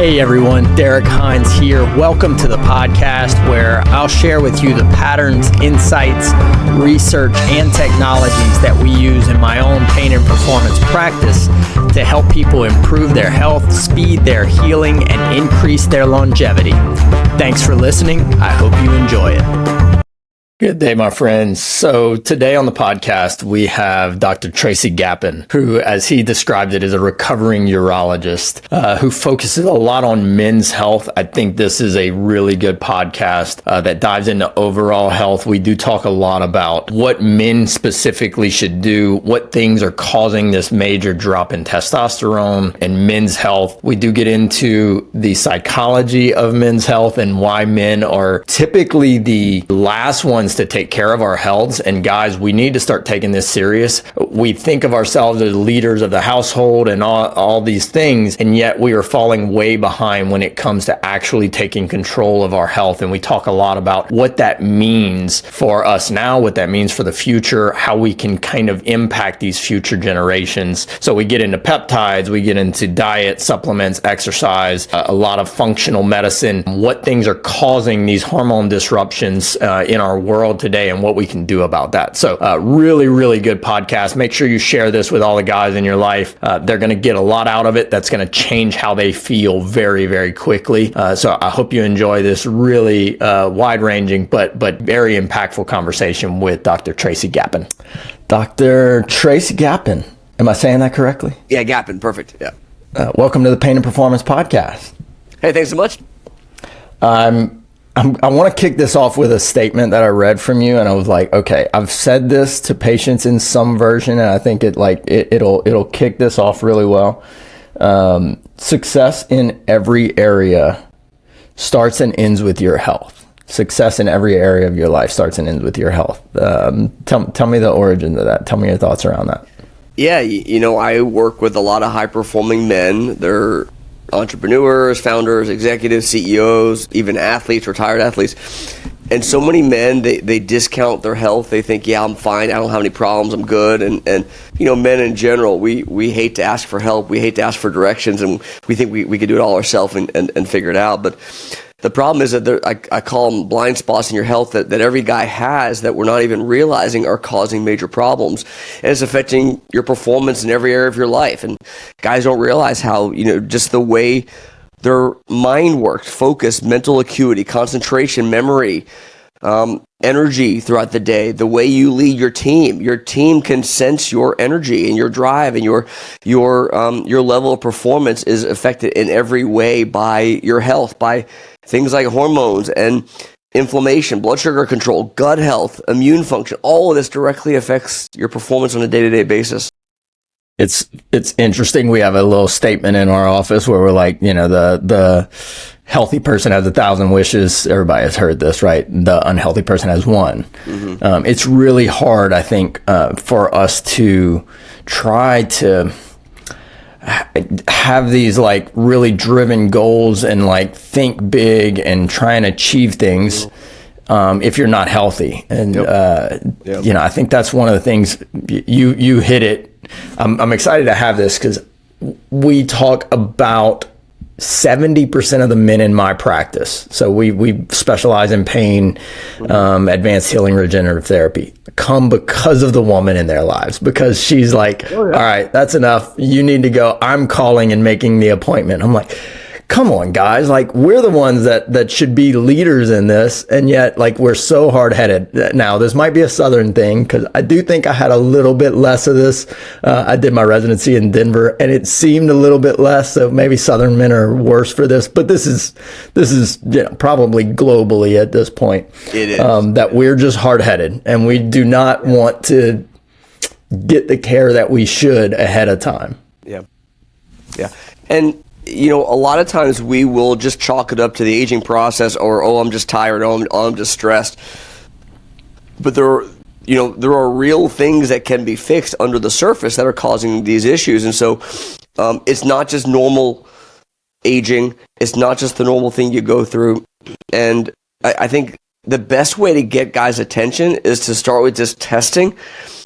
Hey everyone, Derek Hines here. Welcome to the podcast where I'll share with you the patterns, insights, research, and technologies that we use in my own pain and performance practice to help people improve their health, speed their healing, and increase their longevity. Thanks for listening. I hope you enjoy it. Good day, my friends. So today on the podcast, we have Dr. Tracy Gapin, who, as he described it, is a recovering urologist who focuses a lot on men's health. I think this is a really good podcast that dives into overall health. We do talk a lot about what men specifically should do, what things are causing this major drop in testosterone and men's health. We do get into the psychology of men's health and why men are typically the last ones to take care of our health. And guys, we need to start taking this serious. We think of ourselves as leaders of the household and all these things, and yet we are falling way behind when it comes to actually taking control of our health. And we talk a lot about what that means for us now, what that means for the future, how we can kind of impact these future generations. So we get into peptides, we get into diet, supplements, exercise, a lot of functional medicine, what things are causing these hormone disruptions in our world today and what we can do about that. So really, really good podcast. Make sure you share this with all the guys in your life. They're going to get a lot out of it. That's going to change how they feel very, very quickly. So I hope you enjoy this really wide-ranging but very impactful conversation with Dr. Tracy Gapin. Dr. Tracy Gapin. Am I saying that correctly? Yeah, Gapin. Perfect. Yeah. Welcome to the Pain and Performance Podcast. Hey, thanks so much. I want to kick this off with a statement that I read from you, and I was like, okay, I've said this to patients in some version, and I think it'll kick this off really well. Success in every area starts and ends with your health. Success in every area of your life starts and ends with your health. Tell me the origin of that. Tell me your thoughts around that. Yeah, I work with a lot of high-performing men. They're entrepreneurs, founders, executives, CEOs, even athletes, retired athletes. And so many men, they discount their health. They think, yeah, I'm fine. I don't have any problems. I'm good. And men in general, we hate to ask for help. We hate to ask for directions. And we think we could do it all ourselves and figure it out. But the problem is that I call them blind spots in your health that every guy has that we're not even realizing are causing major problems. And it's affecting your performance in every area of your life. And guys don't realize how, just the way their mind works, focus, mental acuity, concentration, memory, energy throughout the day, the way you lead your team can sense your energy and your drive, and your level of performance is affected in every way by your health, by things like hormones and inflammation, blood sugar control, gut health, immune function. All of this directly affects your performance on a day-to-day basis. It's interesting. We have a little statement in our office where we're like, the healthy person has 1,000 wishes. Everybody has heard this, right? The unhealthy person has one. Mm-hmm. It's really hard, I think, for us to try to have these really driven goals and think big and try and achieve things if you're not healthy. And I think that's one of the things you hit it. I'm excited to have this because we talk about 70% of the men in my practice. So we specialize in pain, advanced healing, regenerative therapy, come because of the woman in their lives, because she's like, all right, that's enough. You need to go. I'm calling and making the appointment. I'm like, come on, guys. We're the ones that should be leaders in this. And yet, we're so hard-headed. Now, this might be a Southern thing, because I do think I had a little bit less of this. I did my residency in Denver, and it seemed a little bit less. So maybe Southern men are worse for this. But this is probably globally at this point. It is. That we're just hard-headed, and we do not want to get the care that we should ahead of time. Yeah. Yeah. And a lot of times we will just chalk it up to the aging process, or, I'm just tired, I'm just stressed. But there are real things that can be fixed under the surface that are causing these issues. And so it's not just normal aging. It's not just the normal thing you go through. And I think the best way to get guys' attention is to start with just testing.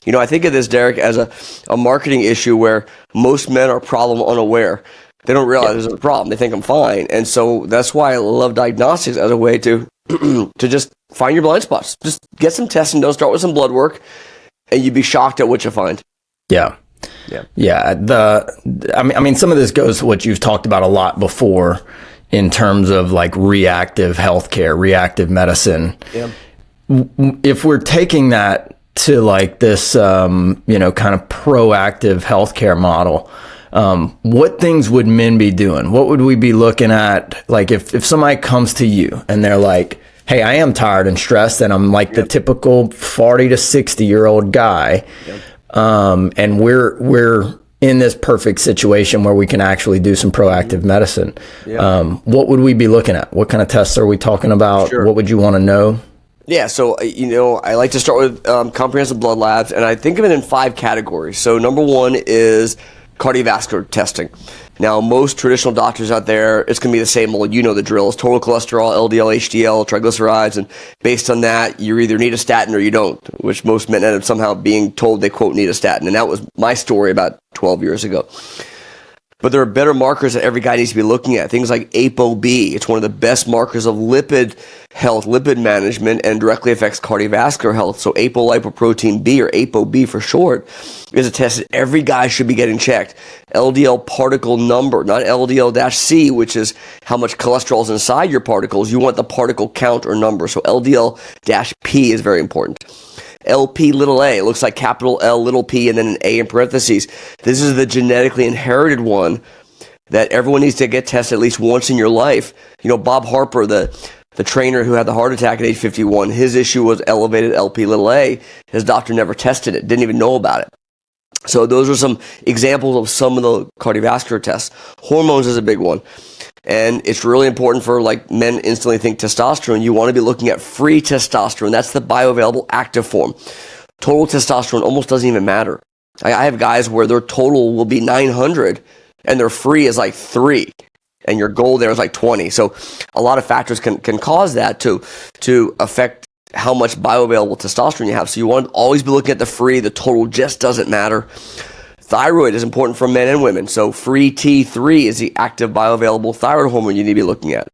I think of this, Derek, as a marketing issue where most men are problem unaware. They don't realize there's a problem. They think I'm fine. And so that's why I love diagnostics as a way to to just find your blind spots. Just get some testing done, start with some blood work, and you'd be shocked at what you find. Yeah. I mean, some of this goes to what you've talked about a lot before in terms of like reactive healthcare, reactive medicine. Yeah. If we're taking that to like this, kind of proactive healthcare model, what things would men be doing? What would we be looking at? Like if somebody comes to you and they're like, hey, I am tired and stressed and I'm like the typical 40 to 60-year-old guy. Yep. And we're in this perfect situation where we can actually do some proactive medicine. Yep. What would we be looking at? What kind of tests are we talking about? Sure. What would you want to know? Yeah, so, I like to start with comprehensive blood labs, and I think of it in 5 categories. So number 1 is cardiovascular testing. Now, most traditional doctors out there, it's going to be the same old, the drill. It's total cholesterol, LDL, HDL, triglycerides, and based on that, you either need a statin or you don't, which most men end up somehow being told they, quote, need a statin. And that was my story about 12 years ago. But there are better markers that every guy needs to be looking at. Things like ApoB. It's one of the best markers of lipid health, lipid management, and directly affects cardiovascular health. So apolipoprotein B, or ApoB for short, is a test that every guy should be getting checked. LDL particle number, not LDL-C, which is how much cholesterol is inside your particles. You want the particle count or number. So LDL-P is very important. LP little a, it looks like capital L little p and then an A in parentheses. This is the genetically inherited one that everyone needs to get tested at least once in your life. Bob Harper, the trainer who had the heart attack at age 51, his issue was elevated LP little a. His doctor never tested it, didn't even know about it. So those are some examples of some of the cardiovascular tests. Hormones is a big one. And it's really important for men instantly think testosterone. You want to be looking at free testosterone. That's the bioavailable active form. Total testosterone almost doesn't even matter. I have guys where their total will be 900 and their free is 3. And your goal there is 20. So a lot of factors can cause that to affect how much bioavailable testosterone you have. So you want to always be looking at the free. The total just doesn't matter. Thyroid is important for men and women. So free T3 is the active bioavailable thyroid hormone you need to be looking at.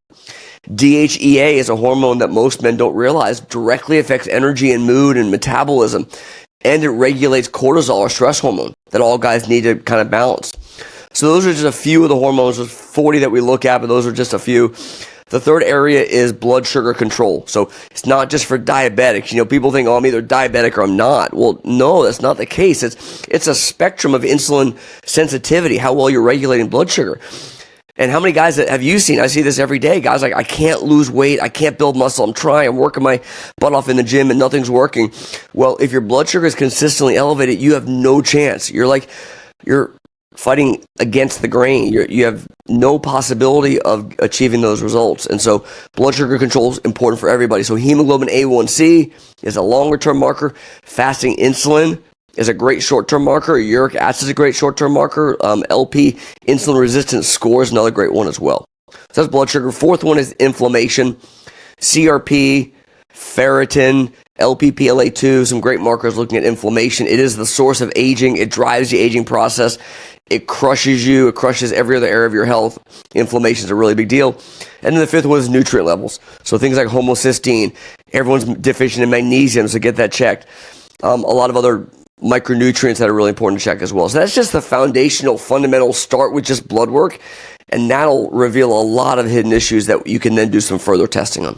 DHEA is a hormone that most men don't realize directly affects energy and mood and metabolism. And it regulates cortisol, or stress hormone, that all guys need to kind of balance. So those are just a few of the hormones. There's 40 that we look at, but those are just a few. The third area is blood sugar control. So it's not just for diabetics. People think, I'm either diabetic or I'm not. Well, no, that's not the case. It's a spectrum of insulin sensitivity, how well you're regulating blood sugar. And how many guys that have you seen? I see this every day. Guys I can't lose weight. I can't build muscle. I'm trying. I'm working my butt off in the gym and nothing's working. Well, if your blood sugar is consistently elevated, you have no chance. You're fighting against the grain. You have no possibility of achieving those results. And so blood sugar control is important for everybody. So hemoglobin A1C is a longer-term marker. Fasting insulin is a great short-term marker. Uric acid is a great short-term marker. LP, insulin resistance score, is another great one as well. So that's blood sugar. Fourth one is inflammation. CRP, ferritin, LPPLA2, some great markers looking at inflammation. It is the source of aging. It drives the aging process. It crushes you. It crushes every other area of your health. Inflammation is a really big deal. And then the fifth one is nutrient levels. So things like homocysteine. Everyone's deficient in magnesium, so get that checked. A lot of other micronutrients that are really important to check as well. So that's just the foundational, fundamental start with just blood work. And that'll reveal a lot of hidden issues that you can then do some further testing on.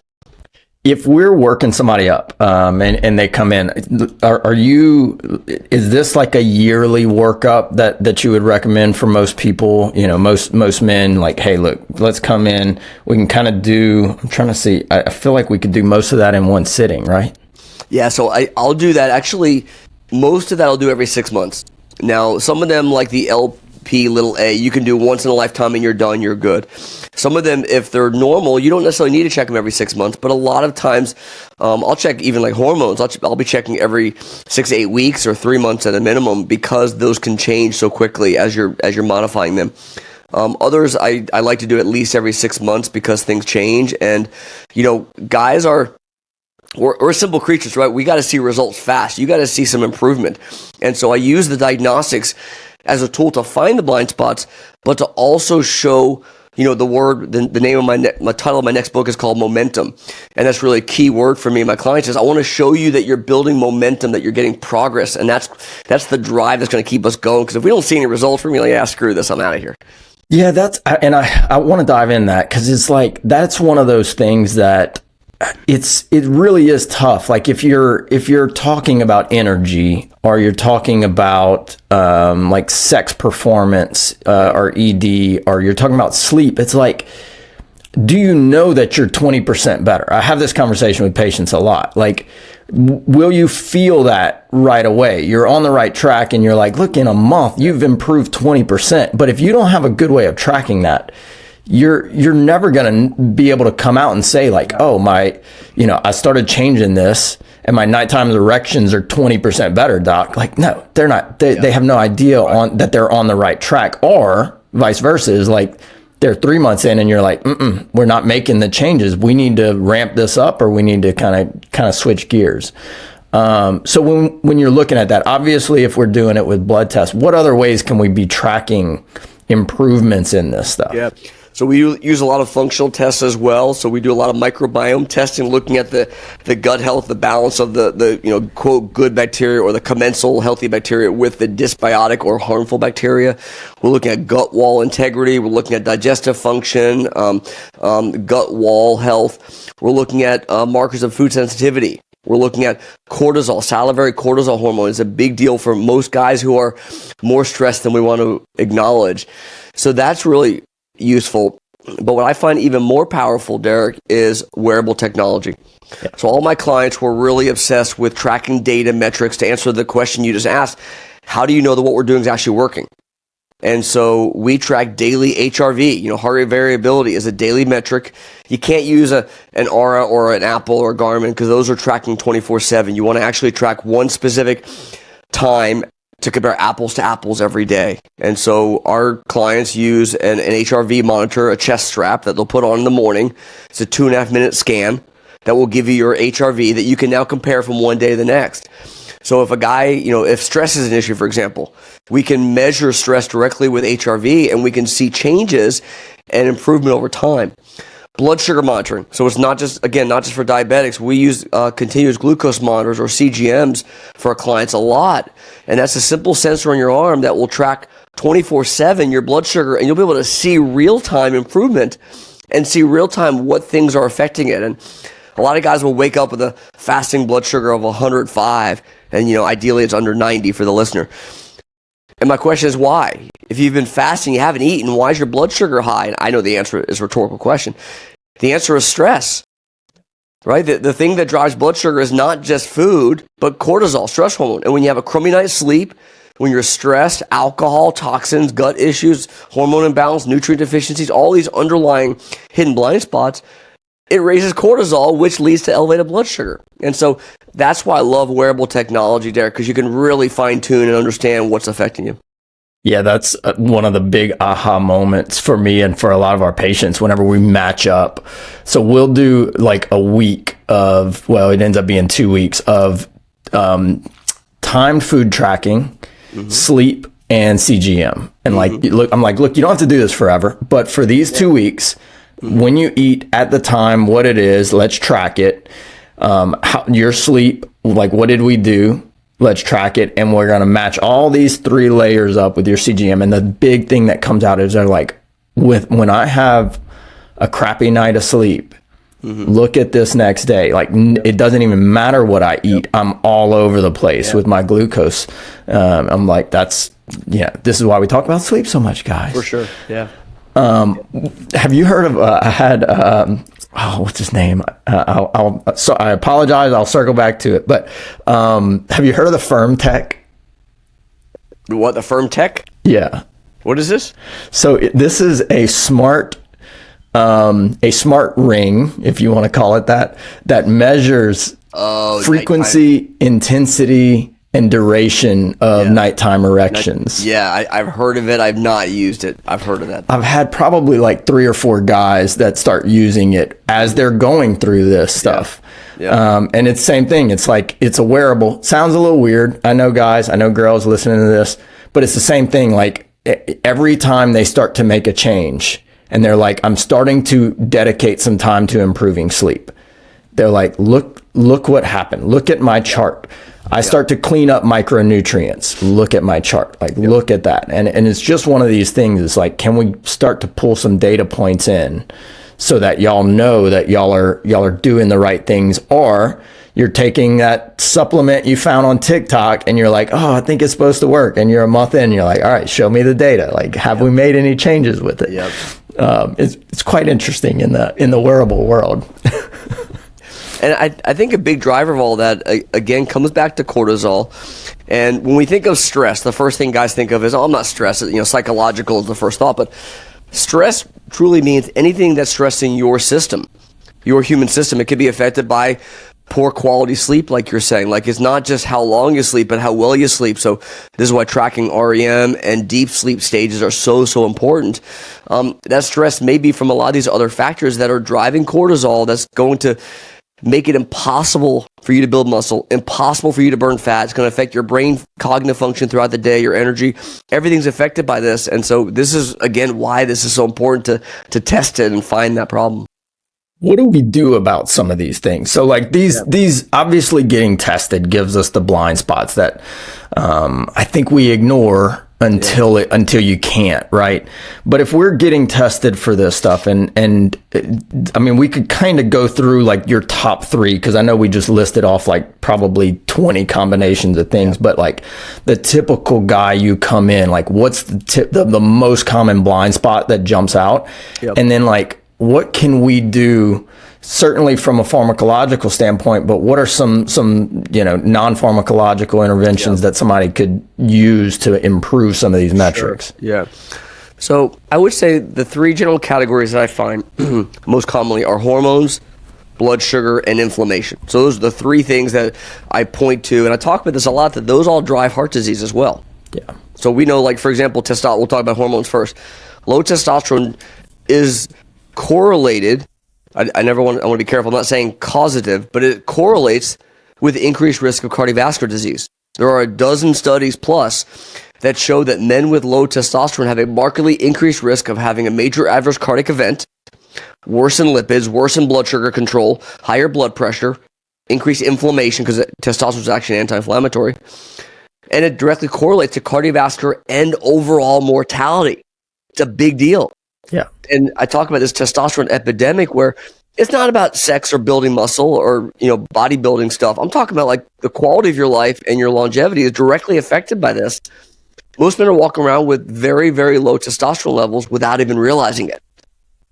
If we're working somebody up and they come in, is this like a yearly workup that you would recommend for most people? Most men, like, hey, look, let's come in. We can kind of do, I'm trying to see, I feel like we could do most of that in one sitting, right? Yeah, so I'll do that. Actually, most of that I'll do every 6 months. Now, some of them, like the LP little a, you can do once in a lifetime and you're done, you're good. Some of them, if they're normal, you don't necessarily need to check them every 6 months, but a lot of times I'll check even like hormones. I'll be checking every 6 to 8 weeks or 3 months at a minimum, because those can change so quickly as you're modifying them. Others, I like to do at least every 6 months, because things change. And, guys we're simple creatures, right? We got to see results fast. You got to see some improvement. And so I use the diagnostics as a tool to find the blind spots, but to also show, the name of my title of my next book is called Momentum. And that's really a key word for me and my clients is I want to show you that you're building momentum, that you're getting progress. And that's the drive that's going to keep us going. Because if we don't see any results, we're going to be like, screw this, I'm out of here. Yeah, I want to dive in that because it's like, that's one of those things that it really is tough. Like if you're talking about energy or you're talking about like sex performance or ED, or you're talking about sleep, it's like, do you know that you're 20% better? I have this conversation with patients a lot. Like, will you feel that right away? You're on the right track and you're like, look, in a month, you've improved 20%. But if you don't have a good way of tracking that, you're never going to be able to come out and say like, oh, I started changing this and my nighttime erections are 20% better, doc. Like, no, they're not. They have no idea that they're on the right track, or vice versa. Is like they're 3 months in and you're like, we're not making the changes. We need to ramp this up, or we need to kind of switch gears. So when you're looking at that, obviously, if we're doing it with blood tests, what other ways can we be tracking improvements in this stuff? Yeah. So we use a lot of functional tests as well. So we do a lot of microbiome testing, looking at the gut health, the balance of the quote good bacteria or the commensal healthy bacteria with the dysbiotic or harmful bacteria. We're looking at gut wall integrity. We're looking at digestive function, gut wall health. We're looking at markers of food sensitivity. We're looking at cortisol. Salivary cortisol hormone is a big deal for most guys who are more stressed than we want to acknowledge. So that's really useful. But what I find even more powerful, Derek, is wearable technology. Yeah. So all my clients were really obsessed with tracking data metrics to answer the question you just asked. How do you know that what we're doing is actually working? And so we track daily HRV. Heart rate variability is a daily metric. You can't use an Aura or an Apple or a Garmin because those are tracking 24/7. You want to actually track one specific time to compare apples to apples every day. And so our clients use an HRV monitor, a chest strap that they'll put on in the morning. It's a 2.5 minute scan that will give you your HRV that you can now compare from one day to the next. So if a guy, if stress is an issue, for example, we can measure stress directly with HRV and we can see changes and improvement over time. Blood sugar monitoring. So it's not just for diabetics. We use continuous glucose monitors or CGMs for our clients a lot. And that's a simple sensor on your arm that will track 24/7 your blood sugar, and you'll be able to see real-time improvement and see real-time what things are affecting it. And a lot of guys will wake up with a fasting blood sugar of 105, and ideally it's under 90 for the listener. And my question is why? If you've been fasting, you haven't eaten, why is your blood sugar high? And I know the answer is a rhetorical question. The answer is stress, right? The thing that drives blood sugar is not just food, but cortisol, stress hormone. And when you have a crummy night's sleep, when you're stressed, alcohol, toxins, gut issues, hormone imbalance, nutrient deficiencies, all these underlying hidden blind spots, it raises cortisol, which leads to elevated blood sugar. And so that's why I love wearable technology, Derek, because you can really fine tune and understand what's affecting you. Yeah, that's one of the big aha moments for me and for a lot of our patients whenever we match up. So we'll do like a week of, it ends up being 2 weeks of timed food tracking, sleep, and CGM. And look, you don't have to do this forever, but for these 2 weeks, when you eat at the time, what it is, let's track it. Your sleep, like what did we do? Let's track it. And we're going to match all these 3 layers up with your CGM. And the big thing that comes out is they're like, when I have a crappy night of sleep, look at this next day. Like it doesn't even matter what I eat. I'm all over the place with my glucose. I'm like, this is why we talk about sleep so much, guys. For sure. Yeah. Have you heard of, I had, what's his name? I apologize. I'll circle back to it. But have you heard of the Firm Tech? What, the Firm Tech? Yeah. What is this? So this is a smart ring, if you want to call it that measures frequency, intensity, and duration of nighttime erections. I've heard of it. I've not used it. I've heard of that. I've had probably like 3 or 4 guys that start using it as they're going through this stuff. And it's the same thing. It's like, it's a wearable. Sounds a little weird. I know guys, I know girls listening to this, but it's the same thing. Like every time they start to make a change and they're like, I'm starting to dedicate some time to improving sleep. They're like, look what happened. Look at my chart. I start to clean up micronutrients. Look at my chart. Like, look at that. And it's just one of these things. It's like, can we start to pull some data points in so that y'all know that y'all are doing the right things, or you're taking that supplement you found on TikTok and you're like, oh, I think it's supposed to work. And you're a month in, and you're like, all right, show me the data. Like, have we made any changes with it? It's quite interesting in the wearable world. And I think a big driver of all that, again, comes back to cortisol. And when we think of stress, the first thing guys think of is, oh, I'm not stressed. Psychological is the first thought. But stress truly means anything that's stressing your system, your human system. It could be affected by poor quality sleep, like you're saying. Like, it's not just how long you sleep, but how well you sleep. So this is why tracking REM and deep sleep stages are so important. That stress may be from a lot of these other factors that are driving cortisol, that's going to make it impossible for you to build muscle, impossible for you to burn fat. It's going to affect your brain cognitive function throughout the day, your energy. Everything's affected by this. And so this is, again, why this is so important to test it and find that problem. What do we do about some of these things? So like these obviously getting tested gives us the blind spots that I think we ignore until you can't, right? But if we're getting tested for this stuff, and I mean, we could kind of go through like your top 3, because I know we just listed off like probably 20 combinations of things, but like the typical guy you come in, like what's the most common blind spot that jumps out? And then like, what can we do, certainly from a pharmacological standpoint, but what are some non-pharmacological interventions that somebody could use to improve some of these metrics? So I would say the 3 general categories that I find most commonly are hormones, blood sugar, and inflammation. So those are the 3 things that I point to, and I talk about this a lot, that those all drive heart disease as well. So we know, like, for example, testosterone. We'll talk about hormones first. Low testosterone is correlated. I want to be careful. I'm not saying causative, but it correlates with increased risk of cardiovascular disease. There are a dozen studies plus that show that men with low testosterone have a markedly increased risk of having a major adverse cardiac event, worsen lipids, worsen blood sugar control, higher blood pressure, increased inflammation, because testosterone is actually anti-inflammatory, and it directly correlates to cardiovascular and overall mortality. It's a big deal. And I talk about this testosterone epidemic where it's not about sex or building muscle or, bodybuilding stuff. I'm talking about like the quality of your life and your longevity is directly affected by this. Most men are walking around with very, very low testosterone levels without even realizing it.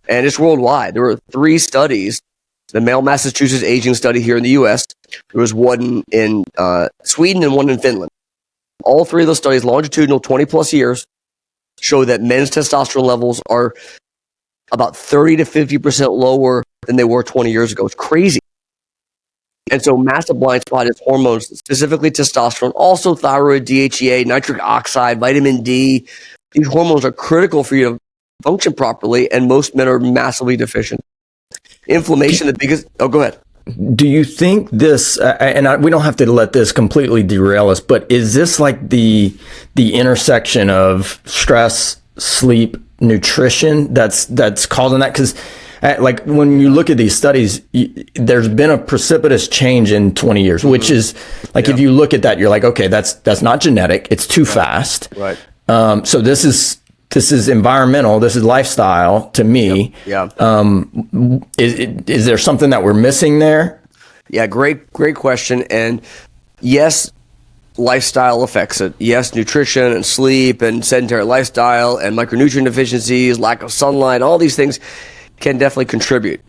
And it's worldwide. There were 3 studies, the male Massachusetts aging study here in the U.S. There was one in Sweden and one in Finland. All 3 of those studies, longitudinal, 20 plus years, show that men's testosterone levels are about 30 to 50% lower than they were 20 years ago. It's crazy. And so massive blind spot is hormones, specifically testosterone, also thyroid, DHEA, nitric oxide, vitamin D. These hormones are critical for you to function properly, and most men are massively deficient. Inflammation, the biggest... Oh, go ahead. Do you think this, we don't have to let this completely derail us, but is this like the intersection of stress, sleep, nutrition that's causing that? Because like when you look at these studies, there's been a precipitous change in 20 years, which is like, if you look at that, you're like, okay, that's not genetic. It's too fast. Right. So this is environmental. This is lifestyle to me. Is there something that we're missing there? Yeah, great question. And yes, lifestyle affects it. Yes, nutrition and sleep and sedentary lifestyle and micronutrient deficiencies, lack of sunlight, all these things can definitely contribute.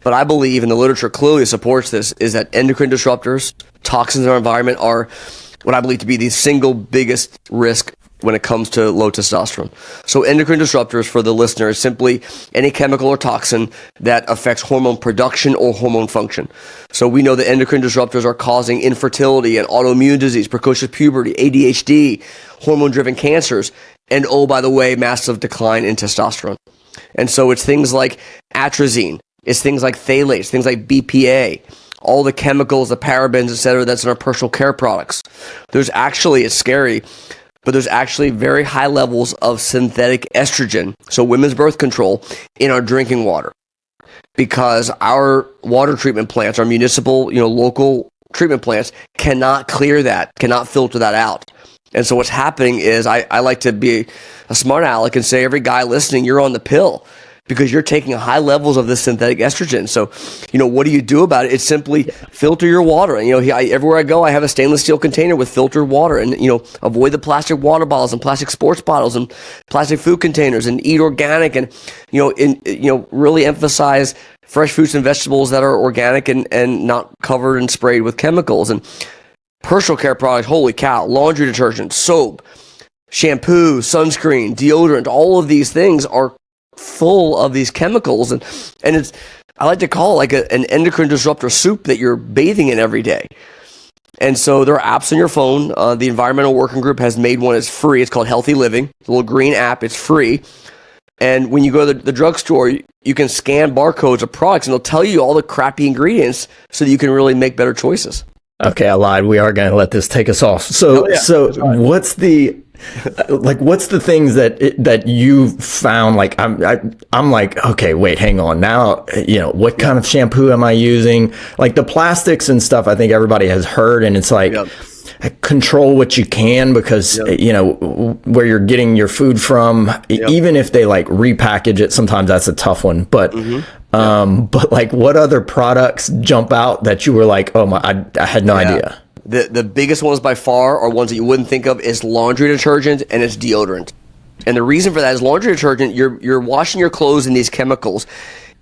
But I believe, and the literature clearly supports this, is that endocrine disruptors, toxins in our environment are what I believe to be the single biggest risk when it comes to low testosterone. So endocrine disruptors for the listener is simply any chemical or toxin that affects hormone production or hormone function. So we know that endocrine disruptors are causing infertility and autoimmune disease, precocious puberty, ADHD, hormone-driven cancers, and oh, by the way, massive decline in testosterone. And so it's things like atrazine, it's things like phthalates, things like BPA, all the chemicals, the parabens, et cetera, that's in our personal care products. There's actually, it's scary, but there's actually very high levels of synthetic estrogen, so women's birth control, in our drinking water. Because our water treatment plants, our municipal, local treatment plants, cannot clear that, cannot filter that out. And so what's happening is I like to be a smart aleck and say, every guy listening, you're on the pill because you're taking high levels of this synthetic estrogen. So, what do you do about it? It's simply filter your water. And, everywhere I go, I have a stainless steel container with filtered water, and, avoid the plastic water bottles and plastic sports bottles and plastic food containers, and eat organic, and, really emphasize fresh fruits and vegetables that are organic and not covered and sprayed with chemicals. And personal care products, holy cow, laundry detergent, soap, shampoo, sunscreen, deodorant, all of these things are full of these chemicals, and it's, I like to call it like an endocrine disruptor soup that you're bathing in every day. And so there are apps on your phone. The Environmental Working Group has made one. It's free. It's called Healthy Living. It's a little green app. It's free. And when you go to the drugstore, you can scan barcodes of products, and they'll tell you all the crappy ingredients so that you can really make better choices. Okay, I lied. We are going to let this take us off. So what's the things that you found? Like, I'm like, okay, wait, hang on. Now, what kind of shampoo am I using? Like the plastics and stuff, I think everybody has heard, and it's like, control what you can, because where you're getting your food from, even if they like repackage it, sometimes that's a tough one. But but like, what other products jump out that you were like, oh my, I had no idea? The biggest ones by far are ones that you wouldn't think of is laundry detergent, and it's deodorant. And the reason for that is laundry detergent, you're washing your clothes in these chemicals,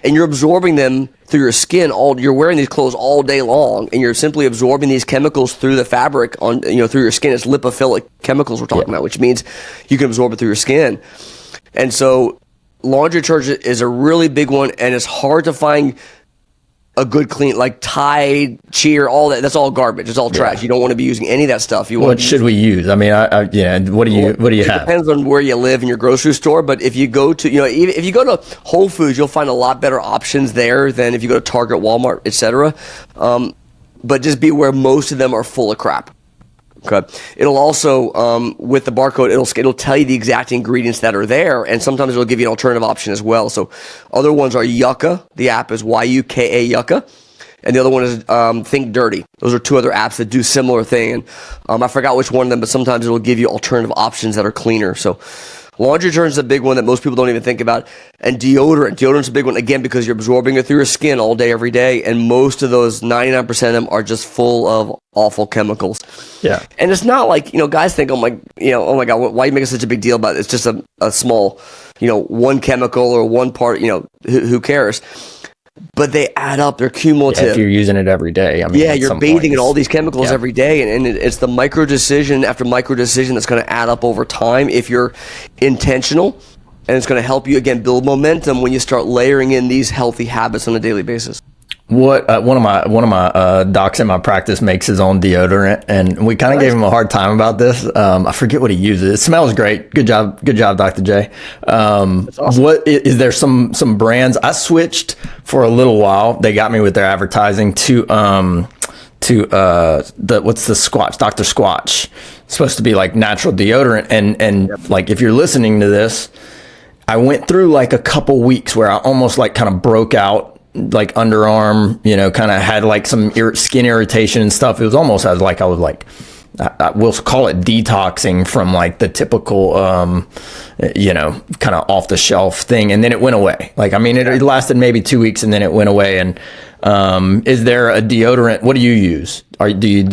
and you're absorbing them through your skin. You're wearing these clothes all day long, and you're simply absorbing these chemicals through the fabric through your skin. It's lipophilic chemicals we're talking about, which means you can absorb it through your skin. And so laundry detergent is a really big one, and it's hard to find a good clean, like Tide, Cheer, all that. That's all garbage. It's all trash. You don't want to be using any of that stuff. What should we use? I mean, what do you have? It depends on where you live in your grocery store. But if you go to, if you go to Whole Foods, you'll find a lot better options there than if you go to Target, Walmart, etc. But just be aware, most of them are full of crap. Okay. It'll also, with the barcode, it'll tell you the exact ingredients that are there, and sometimes it'll give you an alternative option as well. So other ones are Yucca. The app is Yuka, Yucca. And the other one is Think Dirty. Those are two other apps that do similar thing. And I forgot which one of them, but sometimes it'll give you alternative options that are cleaner. So laundry detergent is a big one that most people don't even think about. And deodorant's a big one, again, because you're absorbing it through your skin all day, every day. And most of those, 99% of them, are just full of awful chemicals. Yeah. And it's not like, guys think, oh my God, why are you making such a big deal about it? It's just a small, one chemical or one part, who cares? But they add up. They're cumulative. Yeah, if you're using it every day. I mean, you're bathing in all these chemicals every day. And it's the micro decision after micro decision that's going to add up over time if you're intentional. And it's going to help you, again, build momentum when you start layering in these healthy habits on a daily basis. One of my docs in my practice makes his own deodorant, and we kind of gave him a hard time about this. I forget what he uses. It smells great. Good job, Dr. J. That's awesome. What is there some brands? I switched for a little while. They got me with their advertising to what's the Squatch, Dr. Squatch. It's supposed to be like natural deodorant, and like if you're listening to this, I went through like a couple weeks where I almost like kind of broke out, like underarm, kind of had like some skin irritation and stuff. It was almost as like I was like, we'll call it detoxing from like the typical, kind of off the shelf thing. And then it went away. Like, I mean, it lasted maybe 2 weeks and then it went away. And Is there a deodorant? What do you use? Are you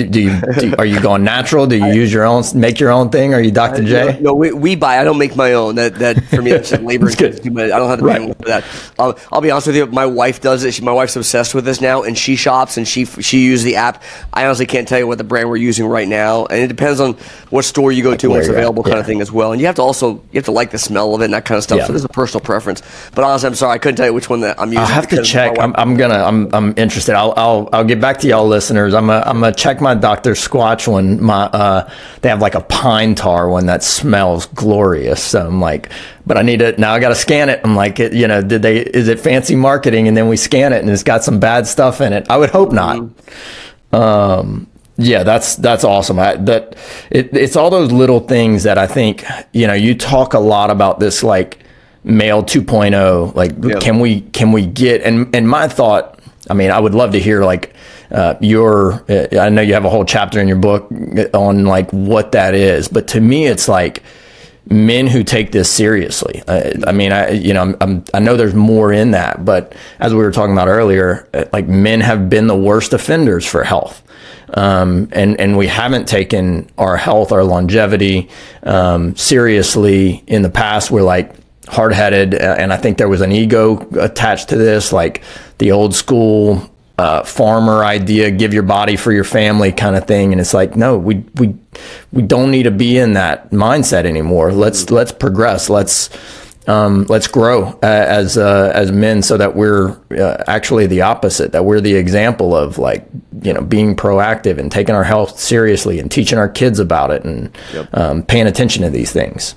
going natural? Do you use your own, make your own thing? Are you Dr. J? No, we buy. I don't make my own. That for me, that's labor intensive. But I don't have the time for that. I'll be honest with you. My wife does it. My wife's obsessed with this now, and she shops and she uses the app. I honestly can't tell you what the brand we're using right now, and it depends on what store you go to, what's available, kind of thing as well. And you have to like the smell of it and that kind of stuff. So there's a personal preference. But honestly, I'm sorry, I couldn't tell you which one that I'm using. I'll have to check. I'm interested. I'll get back to y'all listeners. I'm gonna check my Dr. Squatch one. They have like a pine tar one that smells glorious. So I'm like, but I got to scan it. I'm like, is it fancy marketing? And then we scan it and it's got some bad stuff in it. I would hope not. Yeah, that's awesome. It's all those little things that I think, you talk a lot about this, like male 2.0, like can we get, and my thought, I mean, I would love to hear like, I know you have a whole chapter in your book on like what that is, but to me, it's like men who take this seriously. I mean, I know there's more in that, but as we were talking about earlier, like men have been the worst offenders for health. And we haven't taken our health, our longevity, seriously in the past. We're like hard-headed. And I think there was an ego attached to this, like the old school, farmer idea, give your body for your family kind of thing. And it's like, no, we don't need to be in that mindset anymore. Let's progress. Let's grow as men, so that we're actually the opposite, that we're the example of like, being proactive and taking our health seriously and teaching our kids about it and paying attention to these things.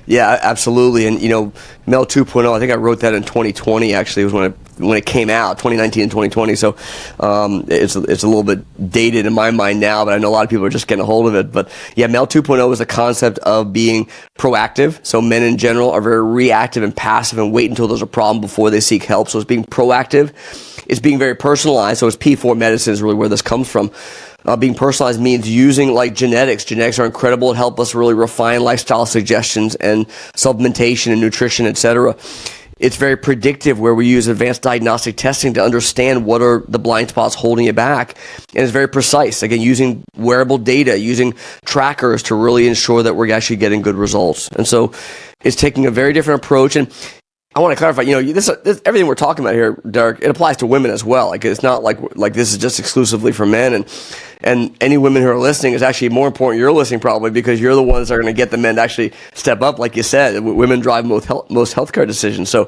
Yeah, absolutely. And, Mel 2.0, I think I wrote that in 2020, actually, it was when it came out, 2019 and 2020. So it's a little bit dated in my mind now, but I know a lot of people are just getting a hold of it. But yeah, Mel 2.0 is a concept of being proactive. So men in general are very reactive and passive and wait until there's a problem before they seek help. So it's being proactive. It's being very personalized. So it's P4 medicine is really where this comes from. Being personalized means using like genetics. Genetics are incredible. It helps us really refine lifestyle suggestions and supplementation and nutrition, etc. It's very predictive, where we use advanced diagnostic testing to understand what are the blind spots holding you back. And it's very precise. Again, using wearable data, using trackers to really ensure that we're actually getting good results. And so it's taking a very different approach. And I want to clarify, this everything we're talking about here, Derek, it applies to women as well. Like, it's not like this is just exclusively for men. And any women who are listening, is actually more important you're listening, probably, because you're the ones that are going to get the men to actually step up. Like you said, women drive most healthcare decisions. So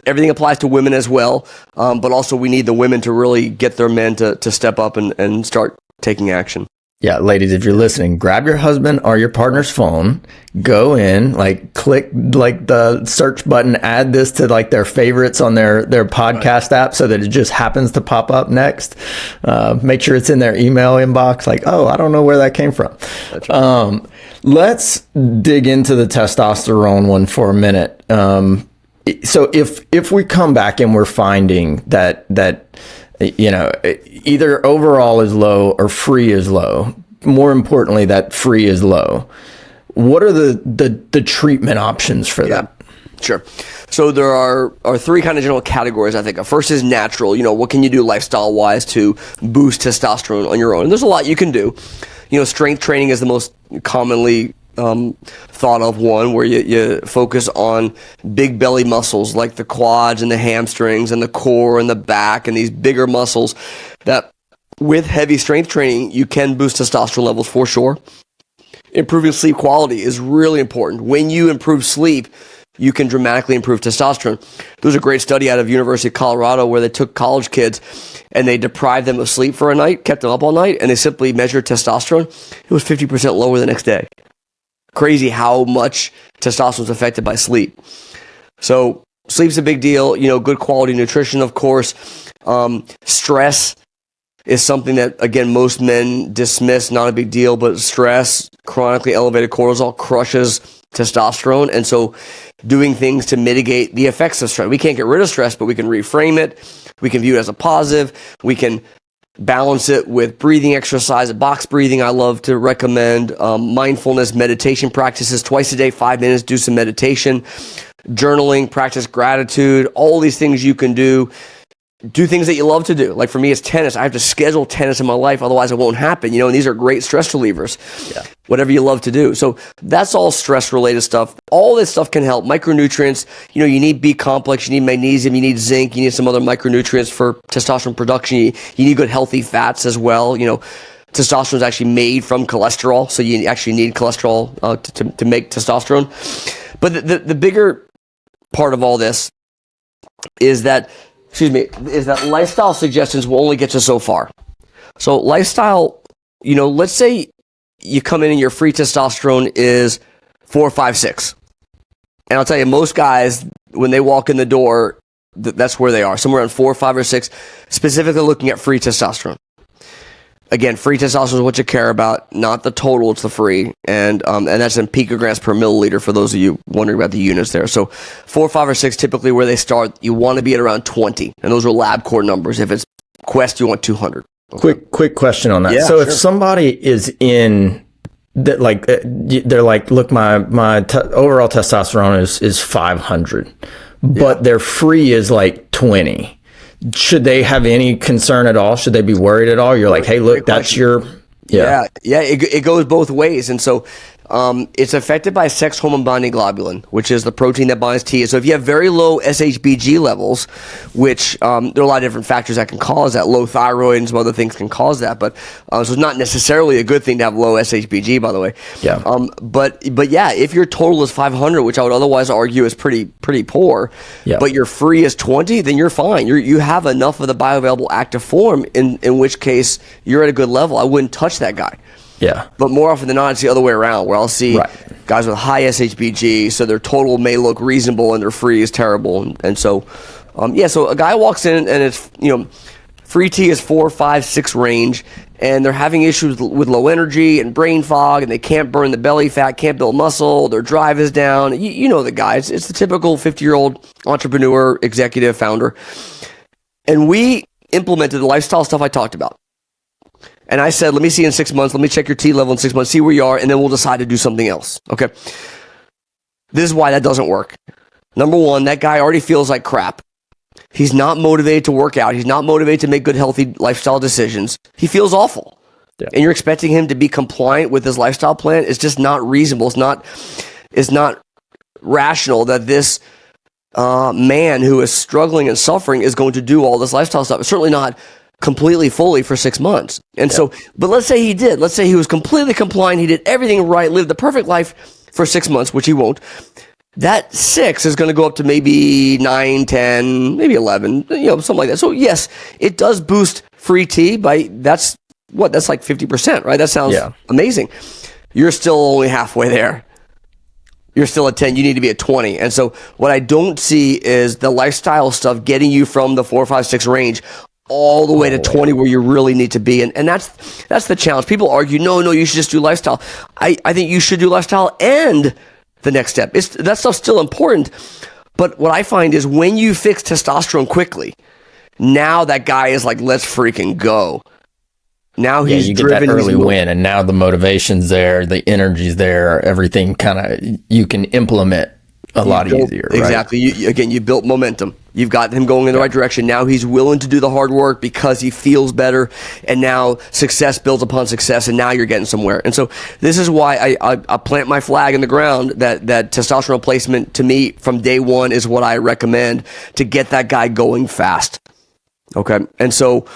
everything applies to women as well. But also we need the women to really get their men to step up and start taking action. Yeah, ladies, if you're listening, grab your husband or your partner's phone, go in, like click like the search button, add this to like their favorites on their podcast app, so that it just happens to pop up next. Make sure it's in their email inbox. Like, oh, I don't know where that came from. That's right. Let's dig into the testosterone one for a minute. So if we come back and we're finding that either overall is low or free is low, more importantly, that free is low, what are the treatment options for that? Sure. So there are three kind of general categories, I think. First is natural. What can you do lifestyle-wise to boost testosterone on your own? And there's a lot you can do. Strength training is the most commonly thought of one, where you focus on big belly muscles like the quads and the hamstrings and the core and the back, and these bigger muscles that with heavy strength training you can boost testosterone levels for sure. Improving sleep quality is really important. When you improve sleep, you can dramatically improve testosterone. There was a great study out of University of Colorado where they took college kids and they deprived them of sleep for a night, kept them up all night, and they simply measured testosterone. It was 50% lower the next day. Crazy how much testosterone is affected by sleep. So sleep's a big deal. Good quality nutrition, of course. Stress is something that, again, most men dismiss, not a big deal, but stress, chronically elevated cortisol crushes testosterone. And so doing things to mitigate the effects of stress. We can't get rid of stress, but we can reframe it. We can view it as a positive. We can balance it with breathing exercise, box breathing. I love to recommend mindfulness, meditation practices twice a day, 5 minutes, do some meditation, journaling, practice gratitude, all these things you can do do things that you love to do. Like for me, it's tennis. I have to schedule tennis in my life, otherwise it won't happen. And these are great stress relievers. Yeah. Whatever you love to do. So that's all stress-related stuff. All this stuff can help. Micronutrients, you need B complex, you need magnesium, you need zinc, you need some other micronutrients for testosterone production. You need good healthy fats as well. Testosterone is actually made from cholesterol, so you actually need cholesterol to make testosterone. But the bigger part of all this is that lifestyle suggestions will only get you so far. So lifestyle, let's say you come in and your free testosterone is 4, 5, 6. And I'll tell you, most guys, when they walk in the door, that's where they are, somewhere around 4, 5, or 6, specifically looking at free testosterone. Again, free testosterone is what you care about, not the total, it's the free. And that's in picograms per milliliter for those of you wondering about the units there. So 4, 5, or 6, typically where they start, you want to be at around 20. And those are LabCorp numbers. If it's Quest, you want 200. Okay. Quick question on that. Yeah, so sure. If somebody is in that, like, they're like, look, my overall testosterone is 500, but their free is like 20. Should they have any concern at all? Should they be worried at all? You're like, hey, look, that's your... Yeah. It goes both ways. And so it's affected by sex hormone binding globulin, which is the protein that binds T. So if you have very low SHBG levels, which there are a lot of different factors that can cause that, low thyroid and some other things can cause that. But so it's not necessarily a good thing to have low SHBG, by the way. Yeah. But yeah, if your total is 500, which I would otherwise argue is pretty poor, but your free is 20, then you're fine. You have enough of the bioavailable active form, in which case you're at a good level. I wouldn't touch that guy. Yeah. But more often than not, it's the other way around, where I'll see guys with high SHBG, so their total may look reasonable and their free is terrible. And so, so a guy walks in and it's, free T is 4, 5, 6 range, and they're having issues with low energy and brain fog, and they can't burn the belly fat, can't build muscle, their drive is down. You know the guy. It's the typical 50-year-old entrepreneur, executive, founder. And we implemented the lifestyle stuff I talked about. And I said, let me see in 6 months, let me check your T level in 6 months, see where you are, and then we'll decide to do something else. Okay. This is why that doesn't work. Number one, that guy already feels like crap. He's not motivated to work out. He's not motivated to make good, healthy lifestyle decisions. He feels awful. Yeah. And you're expecting him to be compliant with his lifestyle plan. It's just not reasonable. It's not rational that this man who is struggling and suffering is going to do all this lifestyle stuff. It's certainly not completely fully for 6 months. And so, but let's say he did. Let's say he was completely compliant. He did everything right, lived the perfect life for 6 months, which he won't. That 6 is going to go up to maybe 9, 10, maybe 11, something like that. So yes, it does boost free T by, that's like 50%, right? That sounds amazing. You're still only halfway there. You're still at 10. You need to be at 20. And so what I don't see is the lifestyle stuff getting you from the 4, 5, 6 range all the way to 20 where you really need to be. And that's the challenge. People argue, no, you should just do lifestyle. I think you should do lifestyle and the next step. That stuff's still important. But what I find is when you fix testosterone quickly, now that guy is like, let's freaking go. Now he's you get that early win, and now the motivation's there, the energy's there, everything kind of, you can implement a lot easier. Exactly. Right? You built momentum. You've got him going in the right direction. Now he's willing to do the hard work because he feels better. And now success builds upon success. And now you're getting somewhere. And so this is why I plant my flag in the ground that testosterone replacement to me from day one is what I recommend to get that guy going fast. Okay. And so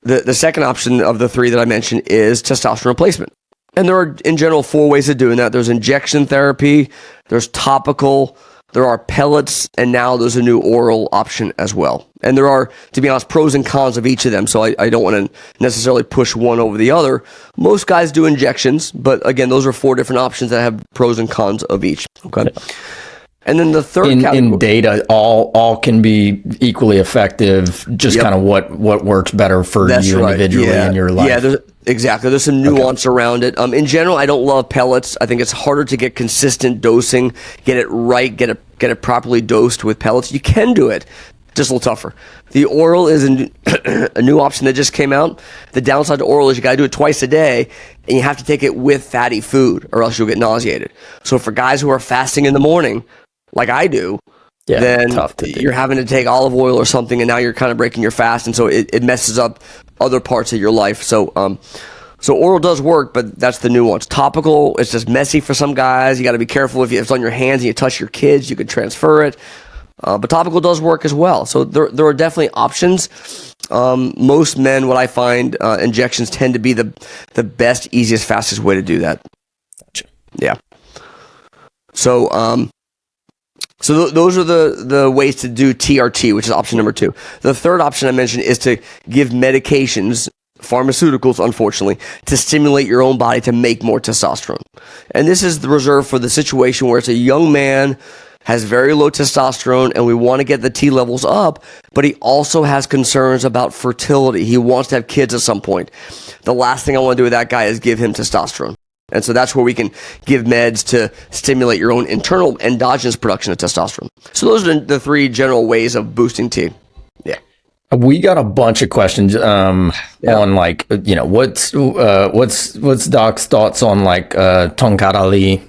the second option of the 3 that I mentioned is testosterone replacement. And there are, in general, 4 ways of doing that. There's injection therapy, there's topical, there are pellets, and now there's a new oral option as well. And there are, to be honest, pros and cons of each of them, so I don't want to necessarily push one over the other. Most guys do injections, but again, those are 4 different options that have pros and cons of each. Okay. Yeah. And then the third category. In data, all can be equally effective, just kind of what works better for you individually in your life. Yeah, exactly. There's some nuance around it. In general, I don't love pellets. I think it's harder to get consistent dosing, get it right, get it properly dosed with pellets. You can do it, just a little tougher. The oral is a new option that just came out. The downside to oral is you got to do it twice a day, and you have to take it with fatty food, or else you'll get nauseated. So for guys who are fasting in the morning, like I do, then tough to do. you're having to take olive oil or something, and now you're kind of breaking your fast, and so it messes up other parts of your life. So oral does work, but that's the nuance. Topical, it's just messy for some guys. You got to be careful if it's on your hands and you touch your kids, you could transfer it. But topical does work as well. So there are definitely options. Most men, what I find, injections tend to be the best, easiest, fastest way to do that. Gotcha. Yeah. So those are the ways to do TRT, which is option number 2. The third option I mentioned is to give medications, pharmaceuticals, unfortunately, to stimulate your own body to make more testosterone. And this is reserved for the situation where it's a young man, has very low testosterone, and we want to get the T levels up, but he also has concerns about fertility. He wants to have kids at some point. The last thing I want to do with that guy is give him testosterone. And so that's where we can give meds to stimulate your own internal endogenous production of testosterone. So those are the 3 general ways of boosting T. Yeah. We got a bunch of questions on like, what's Doc's thoughts on like Tonkat.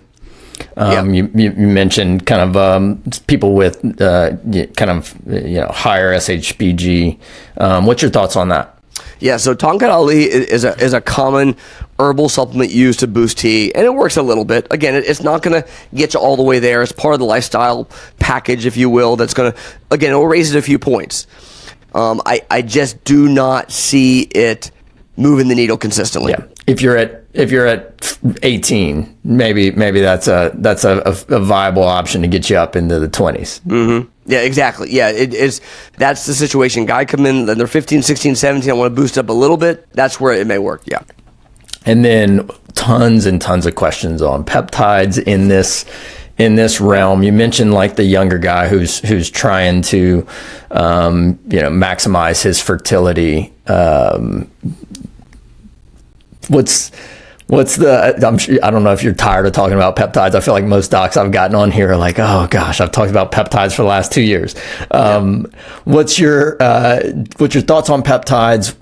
You mentioned kind of people with kind of higher SHBG. What's your thoughts on that? Yeah, so Tonkat Ali is a common herbal supplement used to boost T, and it works a little bit. Again, it's not going to get you all the way there. It's part of the lifestyle package, if you will, that's going to, again, it will raise it a few points. I just do not see it moving the needle consistently. Yeah. If you're at 18, maybe that's a viable option to get you up into the 20s. Mm-hmm. Yeah, exactly. Yeah, it is. That's the situation. Guy come in, and they're 15, 16, 17. I want to boost up a little bit. That's where it may work. Yeah. And then tons and tons of questions on peptides in this realm. You mentioned like the younger guy who's trying to maximize his fertility. What's the, I don't know if you're tired of talking about peptides. I feel like most docs I've gotten on here are like, oh gosh, I've talked about peptides for the last 2 years. What's your thoughts on peptides?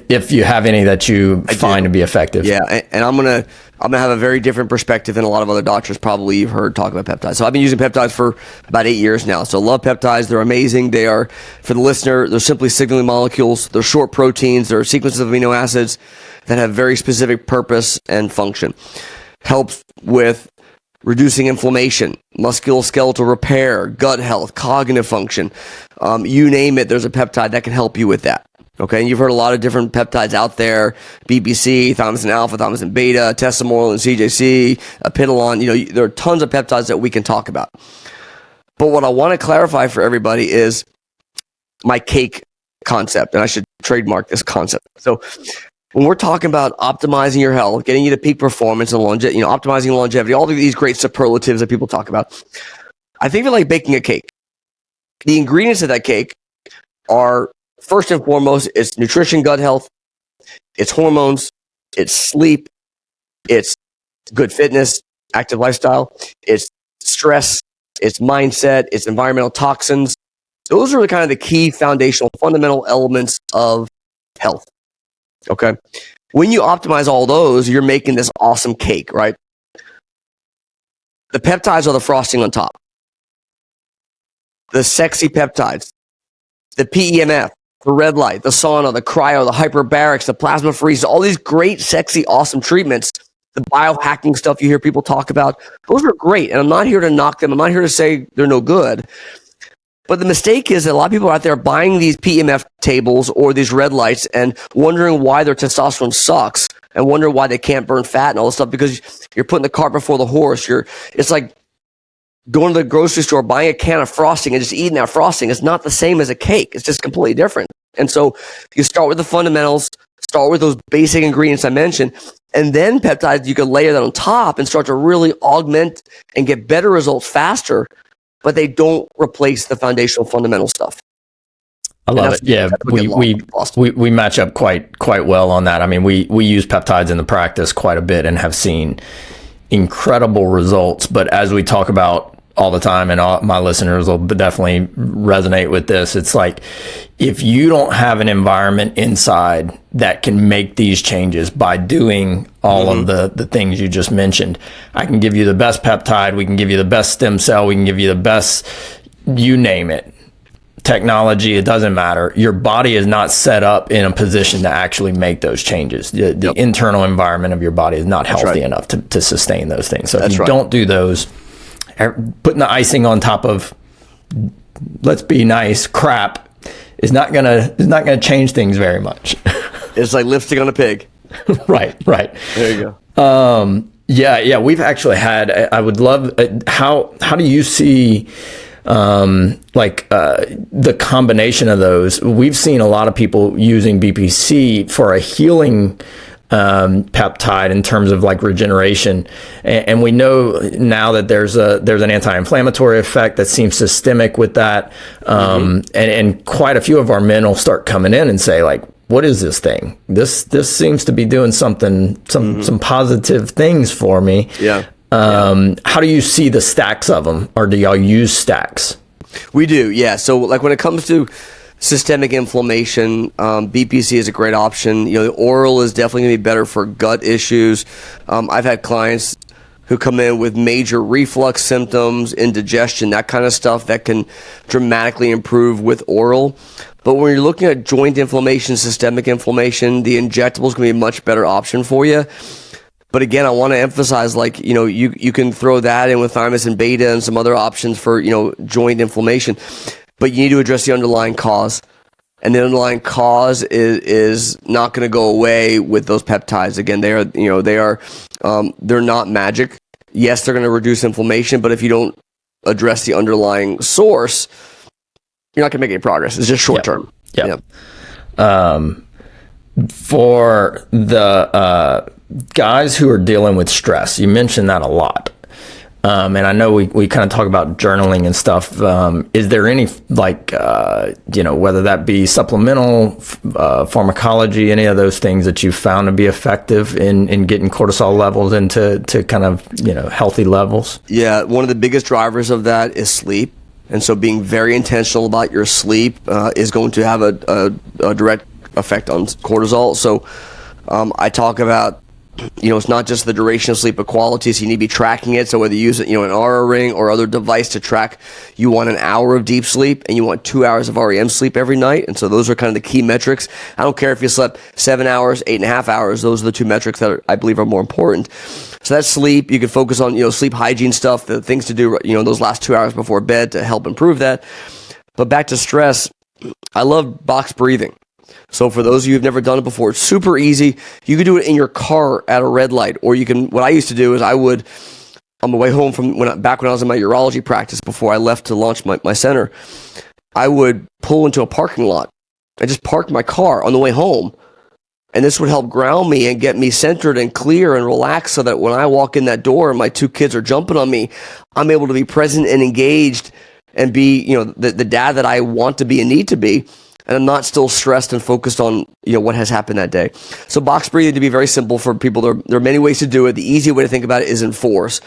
If you have any that you find to be effective? Yeah. And I'm going to have a very different perspective than a lot of other doctors probably you've heard talk about peptides. So I've been using peptides for about 8 years now. So love peptides. They're amazing. They are, for the listener, they're simply signaling molecules. They're short proteins. They're sequences of amino acids that have very specific purpose and function. Helps with reducing inflammation, musculoskeletal repair, gut health, cognitive function. You name it, there's a peptide that can help you with that. Okay, and you've heard a lot of different peptides out there: BBC, thymosin alpha, thymosin beta, testosterone, and CJC, apidolon. There are tons of peptides that we can talk about. But what I want to clarify for everybody is my cake concept, and I should trademark this concept. So when we're talking about optimizing your health, getting you to peak performance and optimizing longevity, all of these great superlatives that people talk about, I think of it like baking a cake. The ingredients of that cake are, first and foremost, it's nutrition, gut health, it's hormones, it's sleep, it's good fitness, active lifestyle, it's stress, it's mindset, it's environmental toxins. Those are kind of the key foundational, fundamental elements of health. Okay. When you optimize all those, you're making this awesome cake, right? The peptides are the frosting on top. The sexy peptides, the PEMF, the red light, the sauna, the cryo, the hyperbarics, the plasmapheresis, all these great, sexy, awesome treatments, the biohacking stuff you hear people talk about, those are great. And I'm not here to knock them. I'm not here to say they're no good. But the mistake is that a lot of people are out there buying these PEMF tables or these red lights and wondering why their testosterone sucks and wondering why they can't burn fat and all this stuff, because you're putting the cart before the horse. It's like going to the grocery store, buying a can of frosting and just eating that frosting. It's not the same as a cake. It's just completely different. And so you start with the fundamentals, start with those basic ingredients I mentioned, and then peptides, you can layer that on top and start to really augment and get better results faster, but they don't replace the foundational fundamental stuff. I love it. Yeah, we match up quite well on that. I mean, we use peptides in the practice quite a bit and have seen incredible results. But as we talk about all the time, and all my listeners will definitely resonate with this. It's like, if you don't have an environment inside that can make these changes by doing all of the things you just mentioned, I can give you the best peptide, we can give you the best stem cell, we can give you the best, you name it, technology, it doesn't matter. Your body is not set up in a position to actually make those changes. The internal environment of your body is not healthy enough to sustain those things. So if you don't do those, putting the icing on top of, let's be nice, crap is not gonna change things very much. It's like lipstick on a pig. Right. There you go. Yeah. We've actually had. I would love. How do you see, the combination of those? We've seen a lot of people using BPC for a healing peptide in terms of like regeneration, and we know now that there's an anti-inflammatory effect that seems systemic with that, and quite a few of our men will start coming in and say, like, what is this thing? This seems to be doing some positive things for me. How do you see the stacks of them, or do y'all use stacks? We do, yeah. So like when it comes to systemic inflammation, BPC is a great option. The oral is definitely going to be better for gut issues. I've had clients who come in with major reflux symptoms, indigestion, that kind of stuff that can dramatically improve with oral. But when you're looking at joint inflammation, systemic inflammation, the injectable is going to be a much better option for you. But again, I want to emphasize, like, you can throw that in with thymosin beta and some other options for, joint inflammation. But you need to address the underlying cause. And the underlying cause is not going to go away with those peptides. Again, they're not magic. Yes, they're going to reduce inflammation, but if you don't address the underlying source, you're not going to make any progress. It's just short term. Yeah. For the guys who are dealing with stress, you mentioned that a lot. And I know we kind of talk about journaling and stuff. Is there any, whether that be supplemental pharmacology, any of those things that you found to be effective in getting cortisol levels into kind of, healthy levels? Yeah, one of the biggest drivers of that is sleep. And so being very intentional about your sleep is going to have a direct effect on cortisol. So I talk about, it's not just the duration of sleep, but quality. So you need to be tracking it. So whether you use it, an Aura ring or other device to track, you want an hour of deep sleep and you want 2 hours of REM sleep every night. And so those are kind of the key metrics. I don't care if you slept 7 hours, 8.5 hours. Those are the two metrics that I believe are more important. So that's sleep. You can focus on, sleep hygiene stuff, the things to do, those last 2 hours before bed to help improve that. But back to stress, I love box breathing. So for those of you who've never done it before, it's super easy. You can do it in your car at a red light, or you can, what I used to do is I would, on my way home from back when I was in my urology practice before I left to launch my center, I would pull into a parking lot and just park my car on the way home. And this would help ground me and get me centered and clear and relaxed so that when I walk in that door and my two kids are jumping on me, I'm able to be present and engaged and be, the dad that I want to be and need to be. And I'm not still stressed and focused on, what has happened that day. So box breathing, to be very simple for people, there are many ways to do it. The easy way to think about it is in force.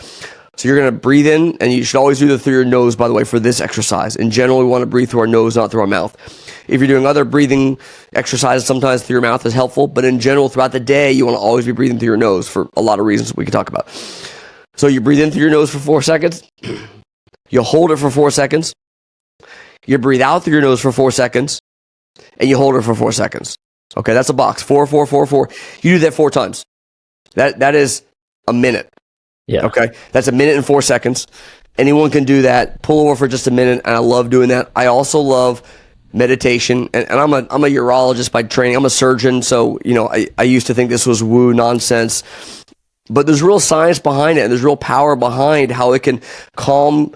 So you're going to breathe in, and you should always do it through your nose, by the way, for this exercise. In general, we want to breathe through our nose, not through our mouth. If you're doing other breathing exercises, sometimes through your mouth is helpful. But in general, throughout the day, you want to always be breathing through your nose for a lot of reasons we can talk about. So you breathe in through your nose for 4 seconds. You hold it for 4 seconds. You breathe out through your nose for 4 seconds. And you hold it for 4 seconds. Okay, that's a box. 4, 4, 4, 4. You do that 4 times. That is a minute. Yeah. Okay, that's a minute and 4 seconds. Anyone can do that. Pull over for just a minute, and I love doing that. I also love meditation, and I'm a urologist by training. I'm a surgeon, so I used to think this was woo nonsense, but there's real science behind it, and there's real power behind how it can calm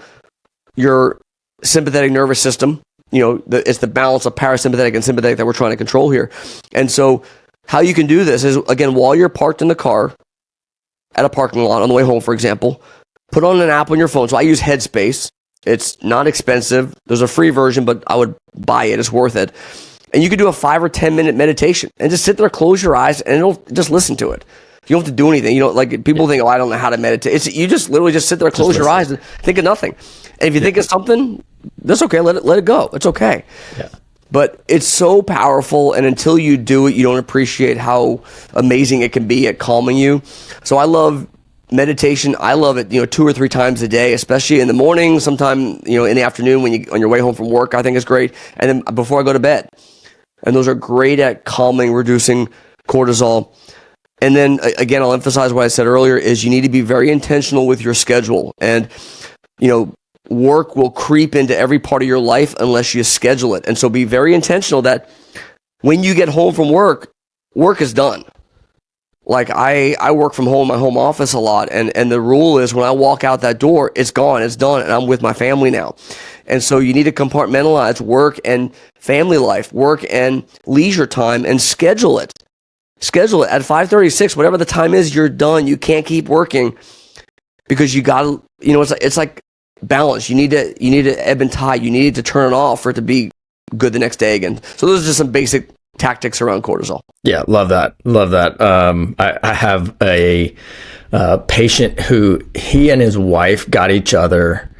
your sympathetic nervous system. It's the balance of parasympathetic and sympathetic that we're trying to control here. And so how you can do this is, again, while you're parked in the car at a parking lot on the way home, for example, put on an app on your phone. So I use Headspace. It's not expensive. There's a free version, but I would buy it. It's worth it. And you could do a 5 or 10 minute meditation and just sit there, close your eyes, and it'll just listen to it. You don't have to do anything. You know, like people think, oh, I don't know how to meditate. You just literally just sit there, close your eyes, and think of nothing. And if you think of something, that's okay. Let it go. It's okay. Yeah. But it's so powerful, and until you do it, you don't appreciate how amazing it can be at calming you. So I love meditation. I love it, 2 or 3 times a day, especially in the morning, sometime, in the afternoon when on your way home from work, I think it's great. And then before I go to bed. And those are great at calming, reducing cortisol. And then again, I'll emphasize what I said earlier is you need to be very intentional with your schedule. And, work will creep into every part of your life unless you schedule it. And so be very intentional that when you get home from work, work is done. Like I work from home, my home office a lot. And the rule is when I walk out that door, it's gone, it's done. And I'm with my family now. And so you need to compartmentalize work and family life, work and leisure time, and schedule it. Schedule it at 5:36, whatever the time is, you're done. You can't keep working because you got to, it's like balance. You need to ebb and tide. You need to turn it off for it to be good the next day again. So those are just some basic tactics around cortisol. Yeah, love that. I have a patient who he and his wife got each other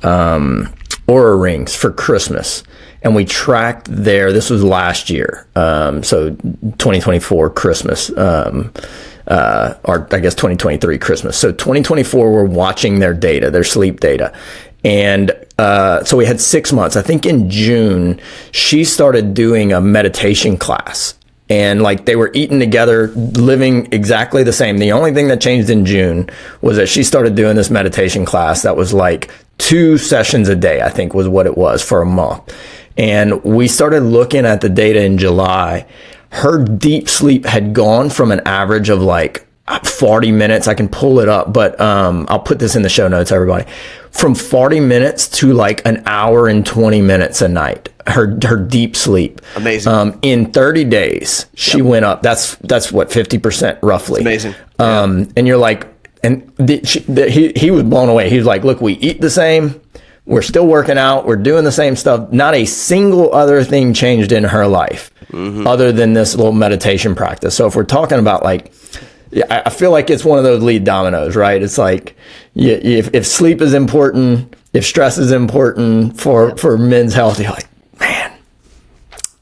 Oura rings for Christmas, and we tracked this was last year, so 2024 Christmas, or I guess 2023 Christmas. So 2024, we're watching their data, their sleep data. And so we had 6 months. I think in June, she started doing a meditation class. And like they were eating together, living exactly the same. The only thing that changed in June was that she started doing this meditation class that was like 2 sessions a day, I think was what it was for a month. And we started looking at the data in July. Her deep sleep had gone from an average of like 40 minutes. I can pull it up, but I'll put this in the show notes, everybody. From 40 minutes to like an hour and 20 minutes a night. Her deep sleep. Amazing. In 30 days, she went up. That's what, 50% roughly. It's amazing. And you're like, and he was blown away. He was like, look, we eat the same. We're still working out. We're doing the same stuff. Not a single other thing changed in her life other than this little meditation practice. So if we're talking about like, I feel like it's one of those lead dominoes, right? It's like if sleep is important, if stress is important for men's health, you're like, man,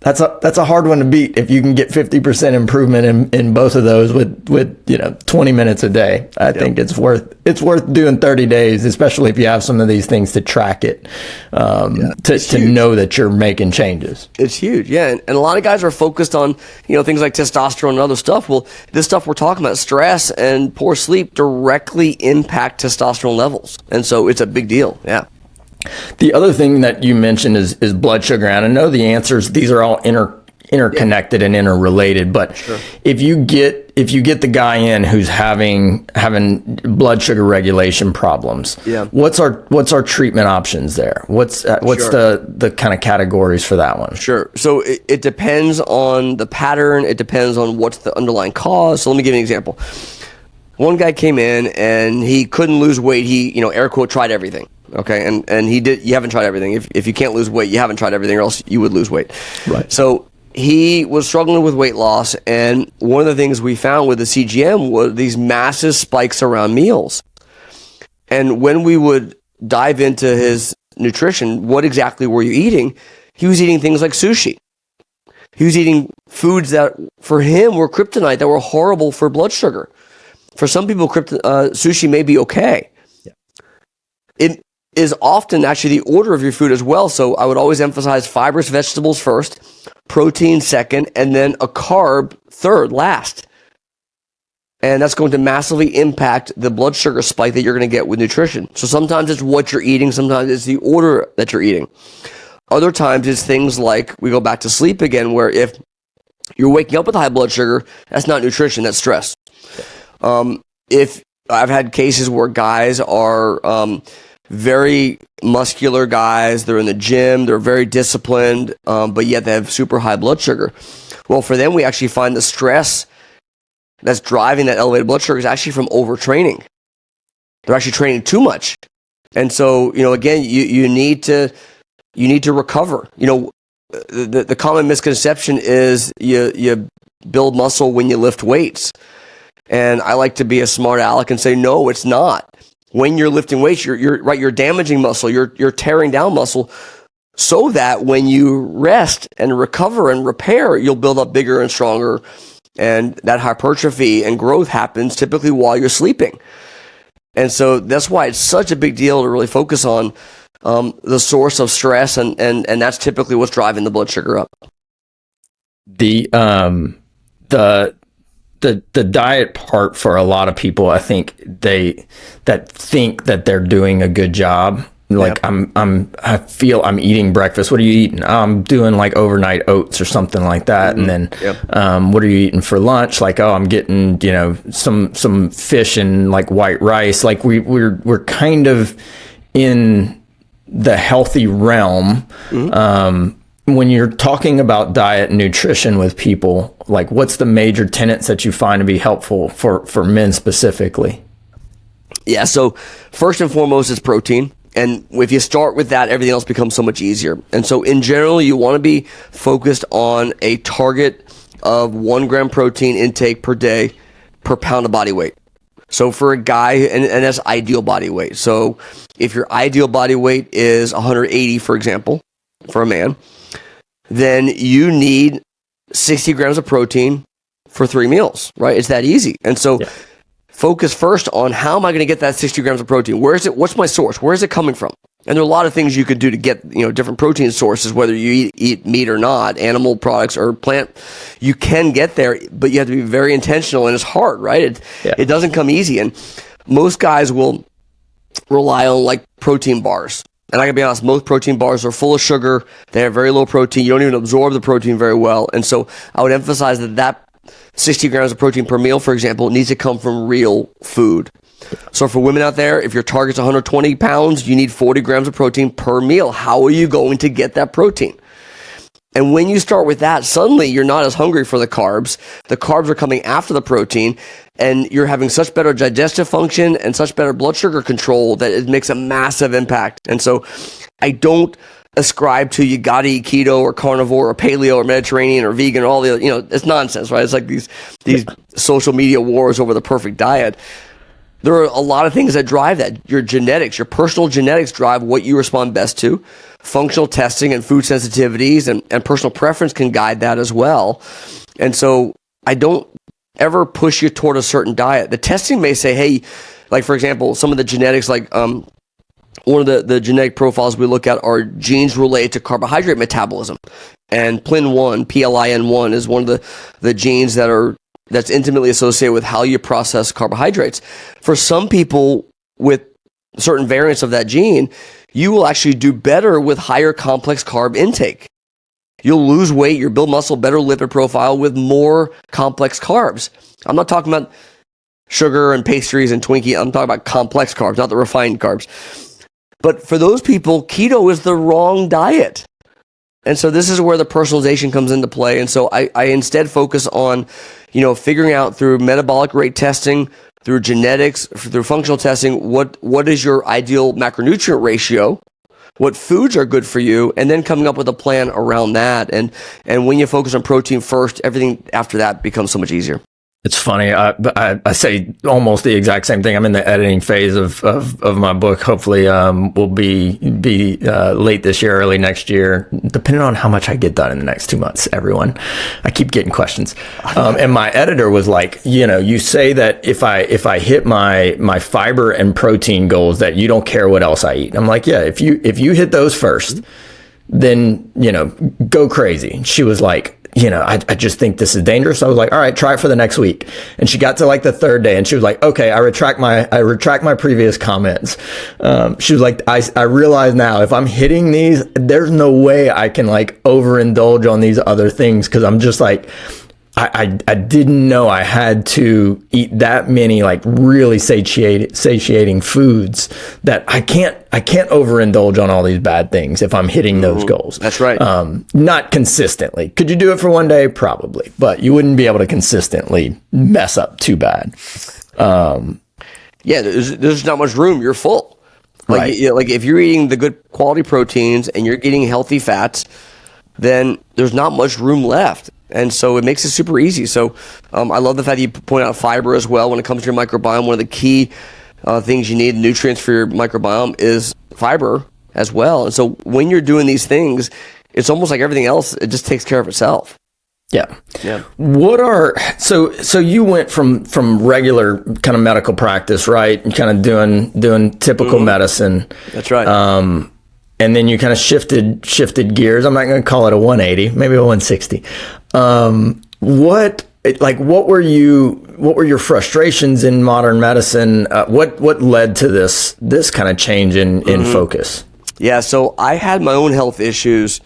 that's a hard one to beat. If you can get 50% improvement in both of those with 20 minutes a day, I think it's worth doing 30 days, especially if you have some of these things to track it, to know that you're making changes. It's huge, yeah. And a lot of guys are focused on things like testosterone and other stuff. Well, this stuff we're talking about, stress and poor sleep, directly impact testosterone levels, and so it's a big deal. Yeah. The other thing that you mentioned is blood sugar, and I know the answers, these are all interconnected and interrelated, but sure. if you get the guy in who's having blood sugar regulation problems, what's our treatment options there? What's sure. the kind of categories for that one? Sure. So it depends on the pattern. It depends on what's the underlying cause. So let me give you an example. One guy came in and he couldn't lose weight. He, air quote, tried everything. Okay. And he did, you haven't tried everything. If you can't lose weight, you haven't tried everything, or else you would lose weight. Right. So he was struggling with weight loss. And one of the things we found with the CGM was these massive spikes around meals. And when we would dive into his nutrition, what exactly were you eating? He was eating things like sushi. He was eating foods that for him were kryptonite, that were horrible for blood sugar. For some people, sushi may be okay. Yeah. It is often actually the order of your food as well. So I would always emphasize fibrous vegetables first, protein second, and then a carb third, last. And that's going to massively impact the blood sugar spike that you're going to get with nutrition. So sometimes it's what you're eating. Sometimes it's the order that you're eating. Other times it's things like, we go back to sleep again, where if you're waking up with high blood sugar, that's not nutrition, that's stress. If I've had cases where guys are very muscular guys, they're in the gym, they're very disciplined, but yet they have super high blood sugar. Well, for them, we actually find the stress that's driving that elevated blood sugar is actually from overtraining. They're actually training too much. And so, again, you need to recover. The common misconception is you build muscle when you lift weights. And I like to be a smart aleck and say, no, it's not. When you're lifting weights, you're damaging muscle, you're tearing down muscle, so that when you rest and recover and repair, you'll build up bigger and stronger. And that hypertrophy and growth happens typically while you're sleeping. And so that's why it's such a big deal to really focus on the source of stress, and that's typically what's driving the blood sugar up. The diet part for a lot of people, I think think that they're doing a good job. Like, yep. I feel I'm eating breakfast. What are you eating? I'm doing like overnight oats or something like that. Mm-hmm. And then, yep. What are you eating for lunch? Like, oh, I'm getting, some fish and like white rice. Like we're kind of in the healthy realm. Mm-hmm. When you're talking about diet and nutrition with people, like, what's the major tenets that you find to be helpful for men specifically? Yeah. So first and foremost is protein. And if you start with that, everything else becomes so much easier. And so in general, you want to be focused on a target of 1 gram protein intake per day per pound of body weight. So for a guy, and that's ideal body weight. So if your ideal body weight is 180, for example, for a man, then you need 60 grams of protein for 3 meals, right? It's that easy. And so focus first on, how am I going to get that 60 grams of protein? Where is it? What's my source? Where is it coming from? And there are a lot of things you could do to get, different protein sources, whether you eat meat or not, animal products or plant. You can get there, but you have to be very intentional, and it's hard, right? It doesn't come easy. And most guys will rely on like protein bars. And I can be honest, most protein bars are full of sugar. They have very low protein. You don't even absorb the protein very well. And so I would emphasize that 60 grams of protein per meal, for example, needs to come from real food. So for women out there, if your target's 120 pounds, you need 40 grams of protein per meal. How are you going to get that protein? And when you start with that, suddenly you're not as hungry for the carbs. The carbs are coming after the protein, and you're having such better digestive function and such better blood sugar control that it makes a massive impact. And so I don't ascribe to you gotta eat keto or carnivore or paleo or Mediterranean or vegan or all the, it's nonsense, right? It's like these social media wars over the perfect diet. There are a lot of things that drive that. Your genetics, your personal genetics drive what you respond best to. Functional testing and food sensitivities and personal preference can guide that as well. And so I don't ever push you toward a certain diet. The testing may say, hey, like for example, some of the genetics, like one of the genetic profiles we look at are genes related to carbohydrate metabolism. And PLIN1 is one of the genes that's intimately associated with how you process carbohydrates. For some people with certain variants of that gene, you will actually do better with higher complex carb intake. You'll lose weight, you'll build muscle, better lipid profile with more complex carbs. I'm not talking about sugar and pastries and Twinkie. I'm talking about complex carbs, not the refined carbs. But for those people, keto is the wrong diet. And so this is where the personalization comes into play. And so I instead focus on, figuring out through metabolic rate testing, through genetics, through functional testing, what is your ideal macronutrient ratio, what foods are good for you, and then coming up with a plan around that. And when you focus on protein first, everything after that becomes so much easier. It's funny. I say almost the exact same thing. I'm in the editing phase of my book. Hopefully, will be late this year, early next year, depending on how much I get done in the next 2 months. Everyone, I keep getting questions, and my editor was like, you say that if I hit my fiber and protein goals, that you don't care what else I eat. I'm like, yeah, if you hit those first, then go crazy. She was like, I just think this is dangerous. I was like, all right, try it for the next week. And she got to like the third day and she was like, okay, I retract my previous comments. She was like, I realize now if I'm hitting these, there's no way I can like overindulge on these other things. Cause I'm just like, I didn't know I had to eat that many like really satiating foods that I can't overindulge on all these bad things if I'm hitting those goals. That's right. Not consistently. Could you do it for one day? Probably, but you wouldn't be able to consistently mess up too bad. There's not much room. You're full. Like if you're eating the good quality proteins and you're getting healthy fats, then there's not much room left. And so it makes it super easy. So I love the fact that you point out fiber as well when it comes to your microbiome. One of the key things you need, nutrients for your microbiome, is fiber as well. And so when you're doing these things, it's almost like everything else, it just takes care of itself. Yeah. Yeah. So you went from regular kind of medical practice, right? And kind of doing typical medicine. That's right. And then you kind of shifted gears. I'm not going to call it a 180, maybe a 160. What were your frustrations in modern medicine? What led to this kind of change in focus? Yeah. So I had my own health issues.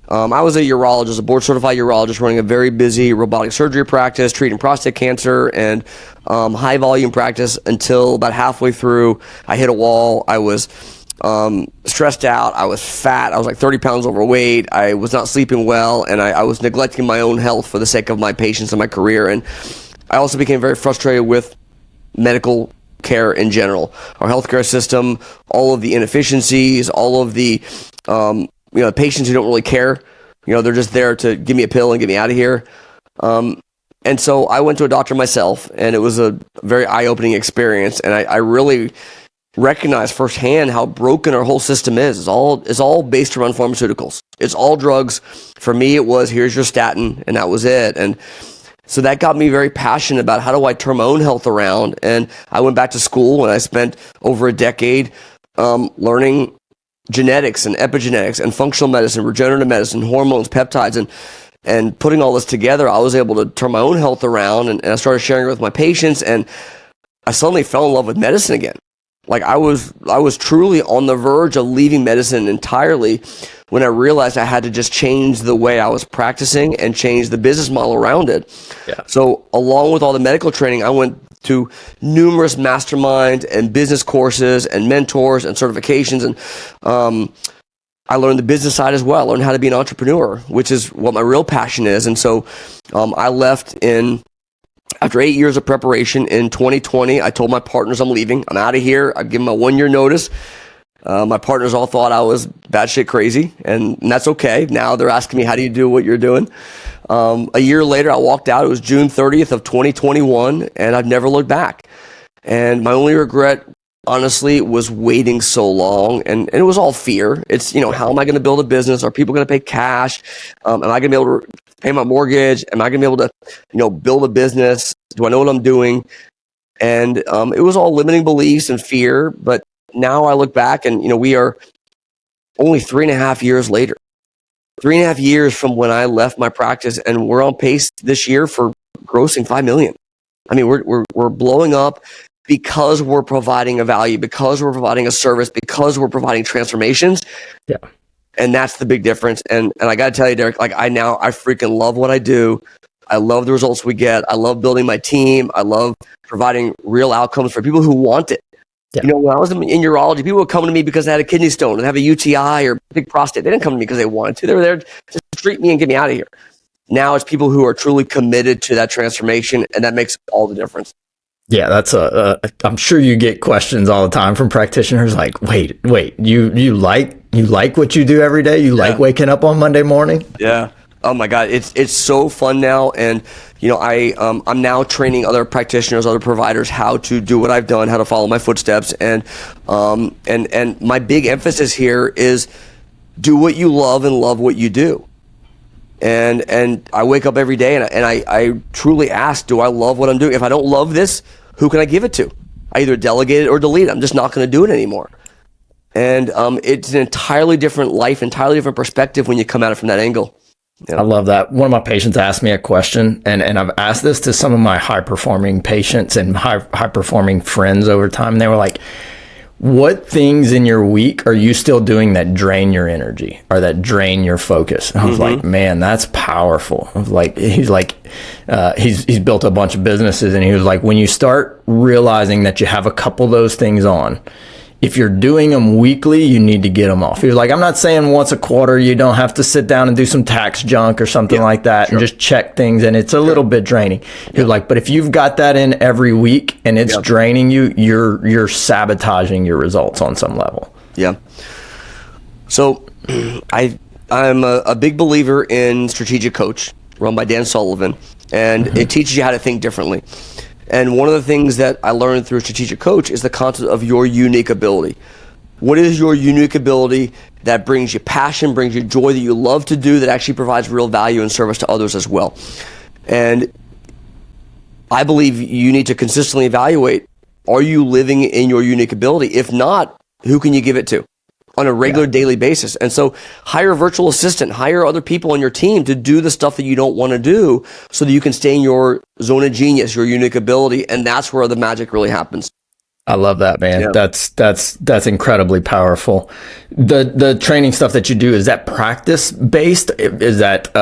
I was a urologist, a board-certified urologist, running a very busy robotic surgery practice, treating prostate cancer and high-volume practice until about halfway through, I hit a wall. I was stressed out. I was fat. I was like 30 pounds overweight. I was not sleeping well, and I was neglecting my own health for the sake of my patients and my career. And I also became very frustrated with medical care in general, our healthcare system, all of the inefficiencies, all of the patients who don't really care. They're just there to give me a pill and get me out of here. And so I went to a doctor myself, and it was a very eye-opening experience. And I really recognized firsthand how broken our whole system is. It's all based around pharmaceuticals. It's all drugs. For me, it was, here's your statin, and that was it. And so that got me very passionate about how do I turn my own health around. And I went back to school, and I spent over a decade learning genetics and epigenetics and functional medicine, regenerative medicine, hormones, peptides, and putting all this together. I was able to turn my own health around, and I started sharing it with my patients, and I suddenly fell in love with medicine again. Like I was truly on the verge of leaving medicine entirely when I realized I had to just change the way I was practicing and change the business model around it. Yeah. So along with all the medical training, I went to numerous mastermind and business courses and mentors and certifications. And I learned the business side as well. I learned how to be an entrepreneur, which is what my real passion is. And so I left after 8 years of preparation in 2020. I told my partners I'm leaving. I'm out of here. I give them a 1-year notice. My partners all thought I was batshit crazy, and that's okay. Now they're asking me, how do you do what you're doing? A year later, I walked out. It was June 30th of 2021, and I've never looked back. And my only regret, honestly, was waiting so long, and it was all fear. It's, how am I going to build a business? Are people going to pay cash? Am I going to be able to pay my mortgage? Am I going to be able to, build a business? Do I know what I'm doing? And it was all limiting beliefs and fear. But now I look back, and we are only 3.5 years later. 3.5 years from when I left my practice, and we're on pace this year for grossing $5 million. I mean, we're blowing up because we're providing a value, because we're providing a service, because we're providing transformations. Yeah. And that's the big difference. And I got to tell you, Derek, I freaking love what I do. I love the results we get. I love building my team. I love providing real outcomes for people who want it. Yeah. When I was in urology, people would come to me because they had a kidney stone and have a UTI or big prostate. They didn't come to me because they wanted to. They were there to treat me and get me out of here. Now it's people who are truly committed to that transformation, and that makes all the difference. Yeah, that's I'm sure you get questions all the time from practitioners like, wait, you like what you do every day? You like waking up on Monday morning? Yeah. Oh my God, it's so fun now, and I'm now training other practitioners, other providers how to do what I've done, how to follow my footsteps, and my big emphasis here is do what you love and love what you do. And I wake up every day and I truly ask, do I love what I'm doing? If I don't love this, who can I give it to? I either delegate it or delete it. I'm just not going to do it anymore. And it's an entirely different life, entirely different perspective when you come at it from that angle. I love that. One of my patients asked me a question, and I've asked this to some of my high-performing patients and high-performing friends over time. And they were like, what things in your week are you still doing that drain your energy or that drain your focus? And I was like, man, that's powerful. I was like, he's built a bunch of businesses, and he was like, when you start realizing that you have a couple of those things on, if you're doing them weekly, you need to get them off. He was like, I'm not saying once a quarter, you don't have to sit down and do some tax junk or something like that and just check things. And it's a little bit draining. He was like, but if you've got that in every week and it's draining you, you're sabotaging your results on some level. Yeah. So I'm a big believer in strategic coach. run by Dan Sullivan, and it teaches you how to think differently. And one of the things that I learned through Strategic Coach is the concept of your unique ability. What is your unique ability that brings you passion, brings you joy, that you love to do, that actually provides real value and service to others as well? And I believe you need to consistently evaluate, are you living in your unique ability? If not, who can you give it to on a regular daily basis? And so hire a virtual assistant, hire other people on your team to do the stuff that you don't want to do so that you can stay in your zone of genius, your unique ability. And that's where the magic really happens. I love that, man. Yeah. That's incredibly powerful. The training stuff that you do, is that practice based? Is that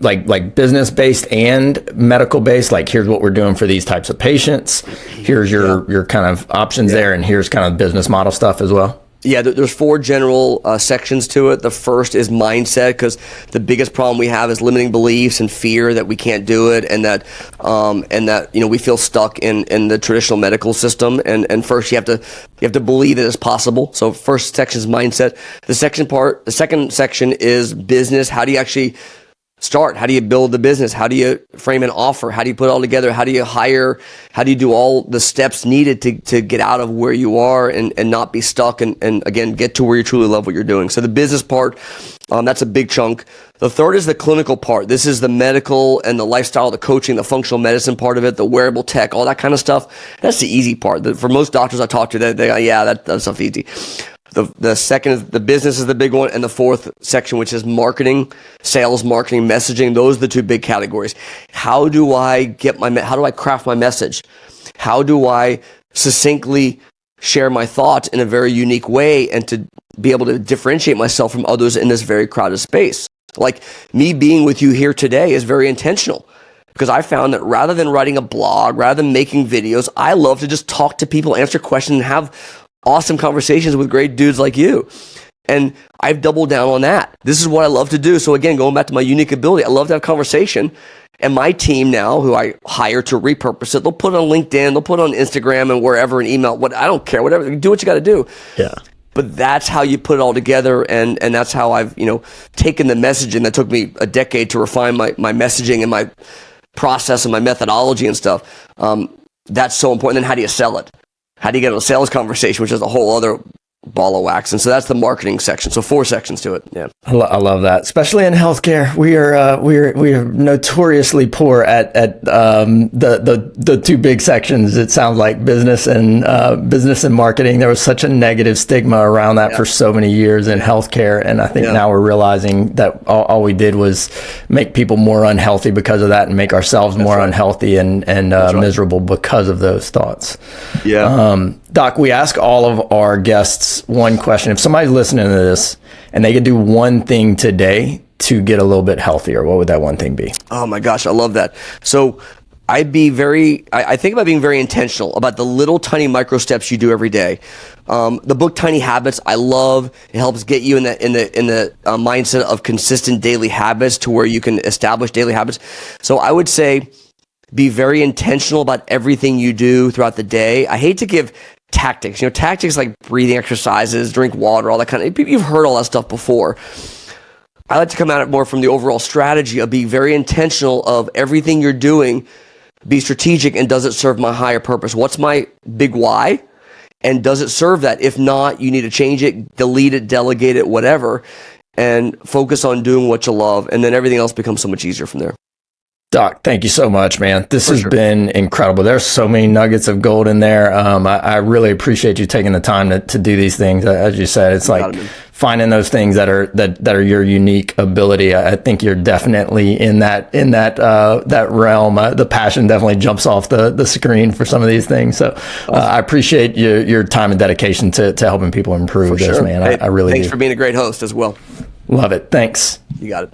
like business based and medical based? Like, here's what we're doing for these types of patients. Here's your kind of options there, and here's kind of business model stuff as well. Yeah, there's 4 general sections to it. The first is mindset, because the biggest problem we have is limiting beliefs and fear that we can't do it, and that we feel stuck in the traditional medical system. And first you have to believe that it's possible. So first section is mindset. The second section is business. How do you actually start? How do you build the business? How do you frame an offer? How do you put it all together? How do you hire? How do you do all the steps needed to get out of where you are and not be stuck and again, get to where you truly love what you're doing? So the business part, that's a big chunk. The third is the clinical part. This is the medical and the lifestyle, the coaching, the functional medicine part of it, the wearable tech, all that kind of stuff. That's the easy part. For most doctors I talk to, they go, yeah, that stuff's easy. The second is the business is the big one, and the fourth section, which is marketing, sales, marketing, messaging. Those are the 2 big categories. How do I craft my message? How do I succinctly share my thoughts in a very unique way and to be able to differentiate myself from others in this very crowded space? Like, me being with you here today is very intentional, because I found that rather than writing a blog, rather than making videos, I love to just talk to people, answer questions, and have awesome conversations with great dudes like you. And I've doubled down on that. This is what I love to do. So again, going back to my unique ability, I love to have conversation. And my team now, who I hire to repurpose it, they'll put it on LinkedIn, they'll put it on Instagram and wherever, and email, I don't care, whatever, do what you got to do. Yeah. But that's how you put it all together, and that's how I've taken the messaging that took me a decade to refine my messaging and my process and my methodology and stuff. That's so important. Then how do you sell it? How do you get a sales conversation, which is a whole other ball of wax? And so that's the marketing section. So 4 sections to it. Yeah, I love that. Especially in healthcare, we are notoriously poor at the 2 big sections. It sounds like business and marketing. There was such a negative stigma around that for so many years in healthcare, and I think now we're realizing that all we did was make people more unhealthy because of that, and make ourselves more unhealthy and miserable because of those thoughts. Yeah. Doc, we ask all of our guests one question. If somebody's listening to this and they could do one thing today to get a little bit healthier, what would that one thing be? Oh my gosh, I love that. So I think about being very intentional about the little tiny micro steps you do every day. The book Tiny Habits, I love. It helps get you in the mindset of consistent daily habits to where you can establish daily habits. So I would say be very intentional about everything you do throughout the day. I hate to give tactics, tactics like breathing exercises, drink water, all that kind of, you've heard all that stuff before. I like to come at it more from the overall strategy of being very intentional of everything you're doing, be strategic, and does it serve my higher purpose? What's my big why? And does it serve that? If not, you need to change it, delete it, delegate it, whatever, and focus on doing what you love. And then everything else becomes so much easier from there. Doc, thank you so much, man. This has been incredible. There's so many nuggets of gold in there. I really appreciate you taking the time to do these things. As you said, it's like finding those things that are your unique ability. I think you're definitely in that realm. The passion definitely jumps off the screen for some of these things. So I appreciate your time and dedication to helping people improve this, man. I really do. Thanks for being a great host as well. Love it. Thanks. You got it.